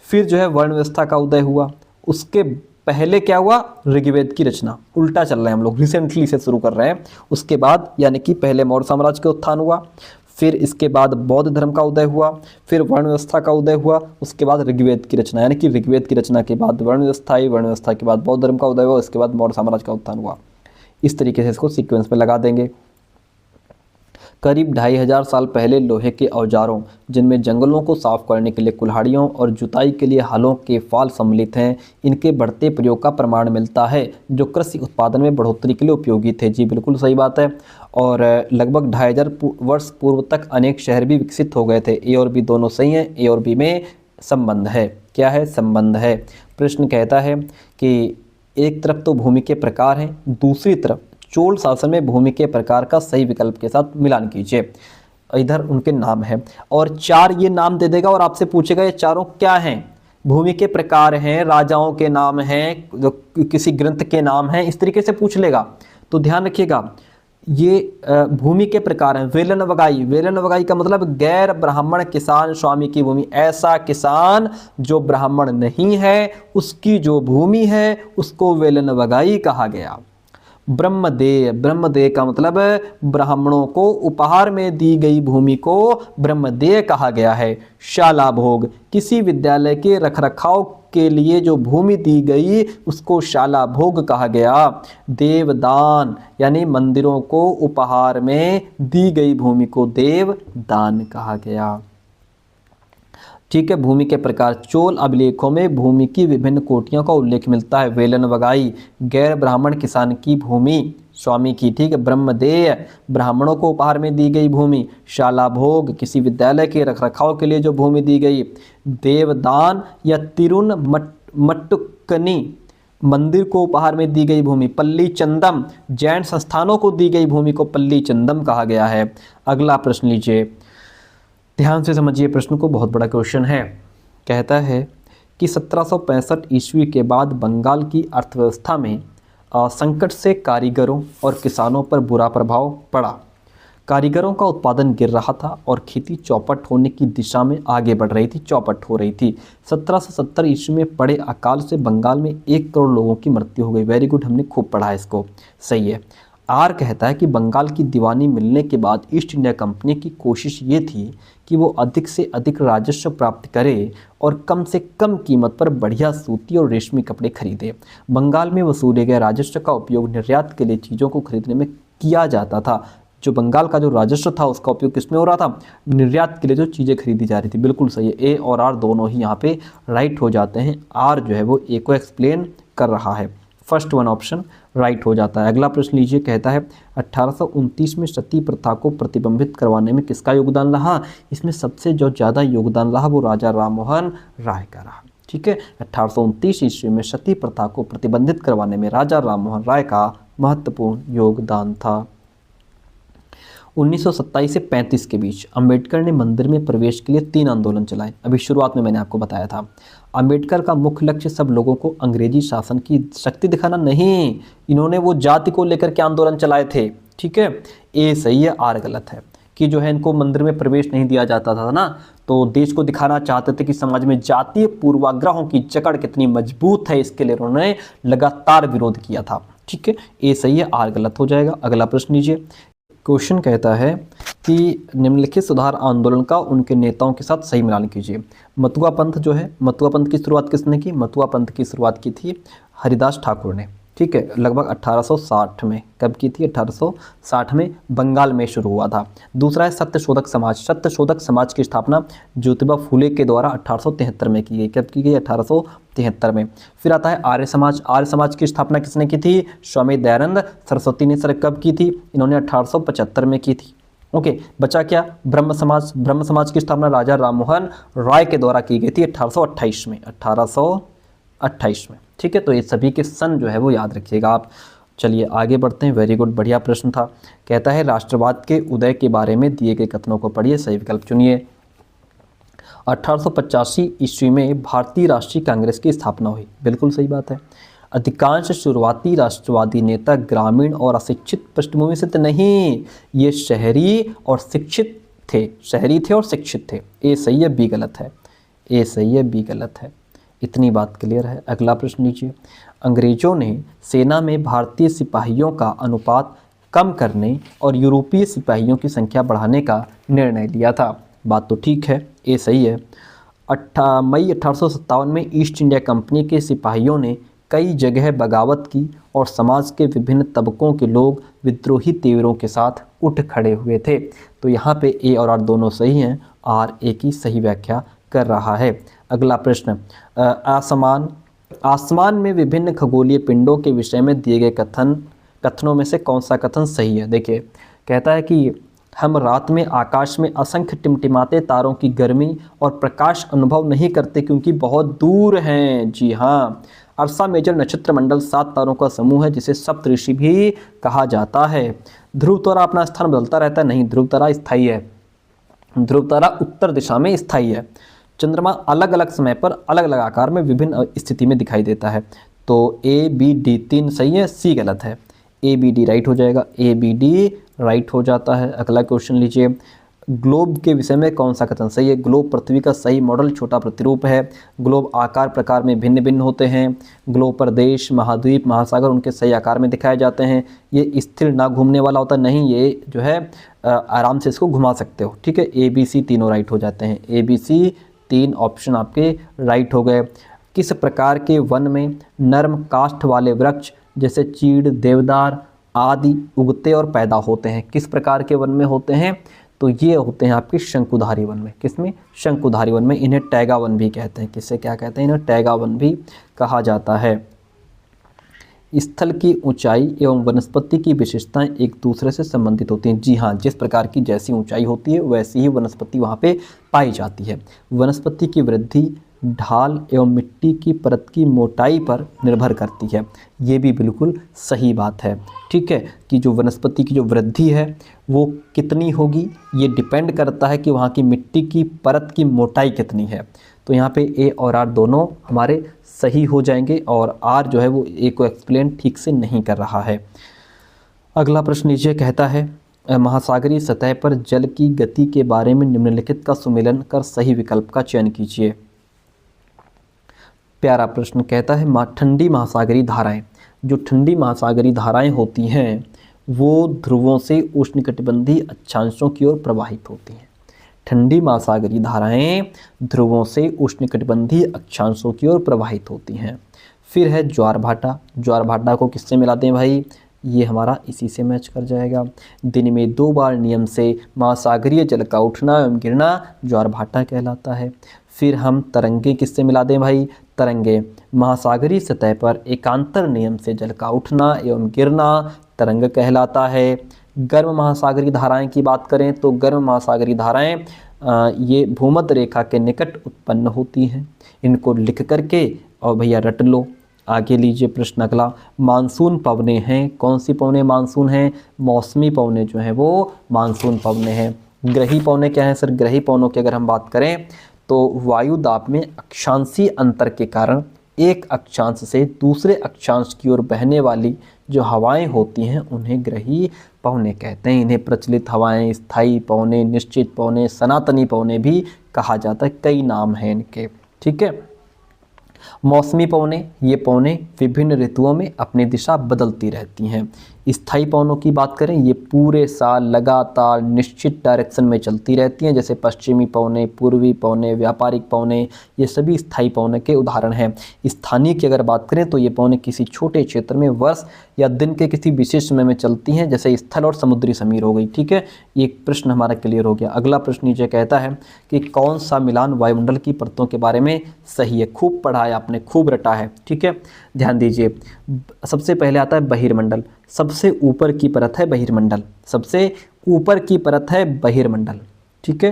फिर जो है वर्ण व्यवस्था का उदय हुआ, उसके पहले क्या हुआ? ऋग्वेद की रचना। उल्टा चल रहे हैं हम लोग, रिसेंटली से शुरू कर रहे हैं। उसके बाद यानी कि पहले मौर्य साम्राज्य का उत्थान हुआ, फिर इसके बाद बौद्ध धर्म का उदय हुआ, फिर वर्ण व्यवस्था का उदय हुआ, उसके बाद ऋग्वेद की रचना, यानी कि ऋग्वेद की रचना के बाद वर्ण व्यवस्था आई, वर्ण व्यवस्था के बाद बौद्ध धर्म का उदय हुआ, उसके बाद मौर्य साम्राज्य का उत्थान हुआ। इस तरीके से इसको सीक्वेंस में लगा देंगे। करीब 2500 साल पहले लोहे के औजारों, जिनमें जंगलों को साफ करने के लिए कुल्हाड़ियों और जुताई के लिए हलों के फाल सम्मिलित हैं, इनके बढ़ते प्रयोग का प्रमाण मिलता है, जो कृषि उत्पादन में बढ़ोतरी के लिए उपयोगी थे। जी बिल्कुल सही बात है। और लगभग 2500 वर्ष पूर्व तक अनेक शहर भी विकसित हो गए थे। ए और बी दोनों सही हैं, ए और बी में संबंध है। क्या है? संबंध है। प्रश्न कहता है कि एक तरफ तो भूमि के प्रकार हैं, दूसरी तरफ चोल शासन में भूमि के प्रकार का सही विकल्प के साथ मिलान कीजिए। इधर उनके नाम है और 4 ये नाम दे देगा और आपसे पूछेगा ये चारों क्या हैं। भूमि के प्रकार हैं, राजाओं के नाम हैं, जो किसी ग्रंथ के नाम हैं, इस तरीके से पूछ लेगा। तो ध्यान रखिएगा, ये भूमि के प्रकार हैं। वेलन वगाई, वेलन वगाई का मतलब गैर ब्राह्मण किसान स्वामी की भूमि, ऐसा किसान जो ब्राह्मण नहीं है उसकी जो भूमि है उसको वेलन वगाई कहा गया। ब्रह्मदेय, ब्रह्मदेय का मतलब ब्राह्मणों को उपहार में दी गई भूमि को ब्रह्मदेय कहा गया है। शाला भोग, किसी विद्यालय के रखरखाव के लिए जो भूमि दी गई उसको शाला भोग कहा गया। देवदान यानी मंदिरों को उपहार में दी गई भूमि को देवदान कहा गया। ठीक है। भूमि के प्रकार, चोल अभिलेखों में भूमि की विभिन्न कोटियों का उल्लेख मिलता है। वेलन वगाई, गैर ब्राह्मण किसान की भूमि स्वामी की। ठीक है। ब्रह्मदेय, ब्राह्मणों को उपहार में दी गई भूमि। शाला भोग, किसी विद्यालय के रखरखाव के लिए जो भूमि दी गई। देवदान या तिरुन मट्टुकनी, मंदिर को उपहार में दी गई भूमि। पल्ली चंदम, जैन संस्थानों को दी गई भूमि को पल्ली चंदम कहा गया है। अगला प्रश्न लीजिए, ध्यान से समझिए प्रश्न को, बहुत बड़ा क्वेश्चन है। कहता है कि 1765 ईस्वी के बाद बंगाल की अर्थव्यवस्था में संकट से कारीगरों और किसानों पर बुरा प्रभाव पड़ा। कारीगरों का उत्पादन गिर रहा था और खेती चौपट होने की दिशा में आगे बढ़ रही थी, चौपट हो रही थी। 1770 ईस्वी में पड़े अकाल से बंगाल में 1 करोड़ लोगों की मृत्यु हो गई। वेरी गुड, हमने खूब पढ़ा है इसको, सही है। आर कहता है कि बंगाल की दीवानी मिलने के बाद ईस्ट इंडिया कंपनी की कोशिश ये थी कि वो अधिक से अधिक राजस्व प्राप्त करे और कम से कम कीमत पर बढ़िया सूती और रेशमी कपड़े खरीदे। बंगाल में वसूले गए राजस्व का उपयोग निर्यात के लिए चीज़ों को खरीदने में किया जाता था। जो बंगाल का जो राजस्व था उसका उपयोग किसमें हो रहा था? निर्यात के लिए जो चीज़ें खरीदी जा रही थी। बिल्कुल सही है, ए और आर दोनों ही यहाँ पे राइट हो जाते हैं। आर जो है वो ए को एक्सप्लेन कर रहा है, फर्स्ट वन ऑप्शन राइट हो जाता है। अगला प्रश्न लीजिए, कहता है 1829 में सती प्रथा को प्रतिबंधित करवाने में किसका योगदान रहा? इसमें सबसे जो ज़्यादा योगदान रहा वो राजा राममोहन राय का रहा। ठीक है, 1829 ईस्वी में सती प्रथा को प्रतिबंधित करवाने में राजा राममोहन राय का महत्वपूर्ण योगदान था। 1927 से 35 के बीच अंबेडकर ने मंदिर में प्रवेश के लिए 3 आंदोलन चलाए। अभी शुरुआत में मैंने आपको बताया था। अंबेडकर का मुख्य लक्ष्य सब लोगों को अंग्रेजी शासन की शक्ति दिखाना नहीं, इन्होंने वो जाति को लेकर के आंदोलन चलाए थे। ठीक है, ए सही है, आर गलत है कि जो है इनको मंदिर में प्रवेश नहीं दिया जाता था ना, तो देश को दिखाना चाहते थे कि समाज में जातीय पूर्वाग्रहों की जकड़ कितनी मजबूत है, इसके लिए उन्होंने लगातार विरोध किया था। ठीक है, ए सही है, आर गलत हो जाएगा। अगला प्रश्न लीजिए, क्वेश्चन कहता है कि निम्नलिखित सुधार आंदोलन का उनके नेताओं के साथ सही मिलान कीजिए। मतुआ पंथ जो है, मतुआ पंथ की शुरुआत किसने की? मतुआ पंथ की शुरुआत की थी हरिदास ठाकुर ने। ठीक है, लगभग 1860 में। कब की थी? 1860 में बंगाल में शुरू हुआ था। दूसरा है सत्यशोधक समाज। सत्यशोधक समाज की स्थापना ज्योतिबा फूले के द्वारा 1873 में की गई। कब की गई? 1873 में। फिर आता है आर्य समाज। आर्य समाज की स्थापना किसने की थी? स्वामी दयानंद सरस्वती ने। सर कब की थी? इन्होंने 1875 में की थी। ओके, बचा क्या? ब्रह्म समाज। ब्रह्म समाज की स्थापना राजा राममोहन राय के द्वारा की गई थी 1828 में। 1828 में। ठीक है, तो ये सभी के सन जो है वो याद रखिएगा आप। चलिए आगे बढ़ते हैं। वेरी गुड, बढ़िया प्रश्न था। कहता है राष्ट्रवाद के उदय के बारे में दिए गए कथनों को पढ़िए, सही विकल्प चुनिए। 1885 ईस्वी में भारतीय राष्ट्रीय कांग्रेस की स्थापना हुई। बिल्कुल सही बात है। अधिकांश शुरुआती राष्ट्रवादी नेता ग्रामीण और अशिक्षित पृष्ठभूमि से थे नहीं, ये शहरी और शिक्षित थे। शहरी थे और शिक्षित थे। ए सही है, बी गलत है। ए सही है, बी गलत है। इतनी बात क्लियर है। अगला प्रश्न लीजिए, अंग्रेजों ने सेना में भारतीय सिपाहियों का अनुपात कम करने और यूरोपीय सिपाहियों की संख्या बढ़ाने का निर्णय लिया था। बात तो ठीक है, ए सही है। मई 1857 में ईस्ट इंडिया कंपनी के सिपाहियों ने कई जगह बगावत की और समाज के विभिन्न तबकों के लोग विद्रोही तेवरों के साथ उठ खड़े हुए थे। तो यहाँ पे ए और आर दोनों सही हैं, आर ए की सही व्याख्या कर रहा है। अगला प्रश्न, आसमान में विभिन्न खगोलीय पिंडों के विषय में दिए गए कथनों में से कौन सा कथन सही है? देखिए, कहता है कि हम रात में आकाश में असंख्य टिमटिमाते तारों की गर्मी और प्रकाश अनुभव नहीं करते क्योंकि बहुत दूर हैं। जी हाँ, अर्सा मेजर नक्षत्र मंडल 7 तारों का समूह है जिसे सप्तऋषि भी कहा जाता है। ध्रुव तारा अपना स्थान बदलता रहता है? नहीं, ध्रुव तारा स्थायी है। ध्रुव तारा उत्तर दिशा में स्थायी है। चंद्रमा अलग अलग समय पर अलग अलग आकार में विभिन्न स्थिति में दिखाई देता है। तो ए बी डी 3 सही है, सी गलत है। ए बी डी राइट हो जाएगा। ए बी डी राइट हो जाता है। अगला क्वेश्चन लीजिए, ग्लोब के विषय में कौन सा कथन सही है? ग्लोब पृथ्वी का सही मॉडल छोटा प्रतिरूप है। ग्लोब आकार प्रकार में भिन्न भिन्न होते हैं। ग्लोब पर देश, महाद्वीप, महासागर उनके सही आकार में दिखाए जाते हैं। ये स्थिर ना घूमने वाला होता नहीं, ये जो है आराम से इसको घुमा सकते हो। ठीक है, ए बी सी तीनों राइट हो जाते हैं। ए बी सी 3 ऑप्शन आपके राइट हो गए। किस प्रकार के वन में नर्म काष्ठ वाले वृक्ष जैसे चीड़, देवदार आदि उगते और पैदा होते हैं? किस प्रकार के वन में होते हैं? तो ये होते हैं आपके शंकुधारी वन में। किसमें? शंकुधारी वन में। इन्हें टैगा वन भी कहते हैं। किससे क्या कहते हैं? इन्हें टैगा वन भी कहा जाता है। स्थल की ऊंचाई एवं वनस्पति की विशेषताएं एक दूसरे से संबंधित होती हैं। जी हाँ, जिस प्रकार की जैसी ऊंचाई होती है वैसी ही वनस्पति वहाँ पे पाई जाती है। वनस्पति की वृद्धि ढाल एवं मिट्टी की परत की मोटाई पर निर्भर करती है। ये भी बिल्कुल सही बात है। ठीक है, कि जो वनस्पति की जो वृद्धि है वो कितनी होगी, ये डिपेंड करता है कि वहाँ की मिट्टी की परत की मोटाई कितनी है। तो यहाँ पे ए और आर दोनों हमारे सही हो जाएंगे, और आर जो है वो ए को एक्सप्लेन ठीक से नहीं कर रहा है। अगला प्रश्न नीचे कहता है, महासागरीय सतह पर जल की गति के बारे में निम्नलिखित का सुमेलन कर सही विकल्प का चयन कीजिए। प्यारा प्रश्न कहता है, ठंडी महासागरीय धाराएं। जो ठंडी महासागरीय धाराएं होती हैं वो ध्रुवों से उष्णकटिबंधीय अक्षांशों की ओर प्रवाहित होती हैं। ठंडी महासागरीय धाराएं ध्रुवों से उष्णकटिबंधीय अक्षांशों की ओर प्रवाहित होती हैं। फिर है ज्वार भाटा। ज्वार भाटा को किससे मिलाते हैं भाई? ये हमारा इसी से मैच कर जाएगा। दिन में 2 बार नियम से महासागरीय जल का उठना एवं गिरना ज्वार भाटा कहलाता है। फिर हम तरंगे किससे मिला दें भाई? तरंगे महासागरीय सतह पर एकांतर नियम से जल का उठना एवं गिरना तरंग कहलाता है। गर्म महासागरीय धाराएं की बात करें तो गर्म महासागरीय धाराएं ये भूमध्य रेखा के निकट उत्पन्न होती हैं। इनको लिख करके और भैया रट लो। आगे लीजिए प्रश्न अगला। मानसून पवने हैं। कौन सी पवने मानसून हैं? मौसमी पवने जो हैं वो मानसून पवने हैं। ग्रही पवने क्या हैं सर? ग्रही पवनों की अगर हम बात करें तो वायु दाब में अक्षांशीय अंतर के कारण एक अक्षांश से दूसरे अक्षांश की ओर बहने वाली जो हवाएं होती हैं उन्हें ग्रही पवने कहते हैं। इन्हें प्रचलित हवाएं, स्थायी पवने, निश्चित पवने, सनातनी पवने भी कहा जाता है। कई नाम हैं इनके। ठीक है। मौसमी पवने, ये पवने विभिन्न ऋतुओं में अपनी दिशा बदलती रहती हैं। स्थायी पवनों की बात करें, ये पूरे साल लगातार निश्चित डायरेक्शन में चलती रहती हैं, जैसे पश्चिमी पवने, पूर्वी पवने, व्यापारिक पवने, ये सभी स्थायी पवनों के उदाहरण हैं। स्थानीय की अगर बात करें तो ये पवने किसी छोटे क्षेत्र में वर्ष या दिन के किसी विशेष समय में चलती हैं, जैसे स्थल और समुद्री समीर हो गई। ठीक है, एक प्रश्न हमारा क्लियर हो गया। अगला प्रश्न नीचे कहता है कि कौन सा मिलान वायुमंडल की परतों के बारे में सही है? खूब पढ़ा है आपने, खूब रटा है। ठीक है, ध्यान दीजिए। सबसे पहले आता है बहिर्मंडल। सबसे ऊपर की परत है बहिर्मंडल। सबसे ऊपर की परत है बहिर्मंडल। ठीक है,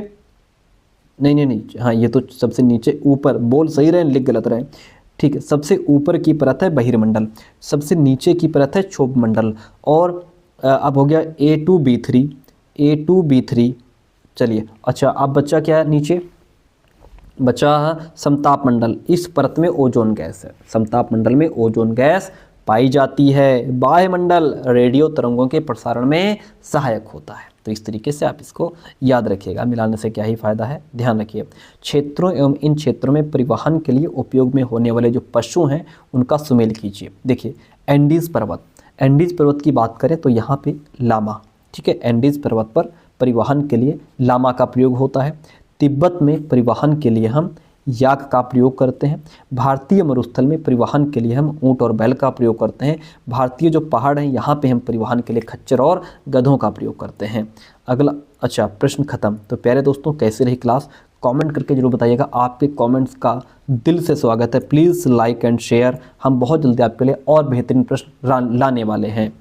नहीं, हाँ ये तो सबसे नीचे, ऊपर बोल सही रहे, लिख गलत रहे। ठीक है, सबसे ऊपर की परत है बहिर्मंडल, सबसे नीचे की परत है क्षोभमंडल। और अब हो गया A2B3, A2B3। चलिए, अच्छा अब बच्चा क्या है नीचे? बचा समताप मंडल। इस परत में ओजोन गैस है। समताप मंडल में ओजोन गैस पाई जाती है। बाह्यमंडल रेडियो तरंगों के प्रसारण में सहायक होता है। तो इस तरीके से आप इसको याद रखिएगा। मिलाने से क्या ही फायदा है, ध्यान रखिए। क्षेत्रों एवं इन क्षेत्रों में परिवहन के लिए उपयोग में होने वाले जो पशु हैं उनका सुमेल कीजिए। देखिए, एंडीज पर्वत, एंडीज पर्वत की बात करें तो यहाँ पे लामा। ठीक है, एंडीज पर्वत पर परिवहन के लिए लामा का प्रयोग होता है। तिब्बत में परिवहन के लिए हम याक का प्रयोग करते हैं। भारतीय मरुस्थल में परिवहन के लिए हम ऊंट और बैल का प्रयोग करते हैं। भारतीय जो पहाड़ हैं यहाँ पे हम परिवहन के लिए खच्चर और गधों का प्रयोग करते हैं। अगला, अच्छा प्रश्न खत्म। तो प्यारे दोस्तों, कैसे रही क्लास? कमेंट करके जरूर बताइएगा। आपके कमेंट्स का दिल से स्वागत है। Please like and share. हम बहुत जल्दी आपके लिए और बेहतरीन प्रश्न लाने वाले हैं।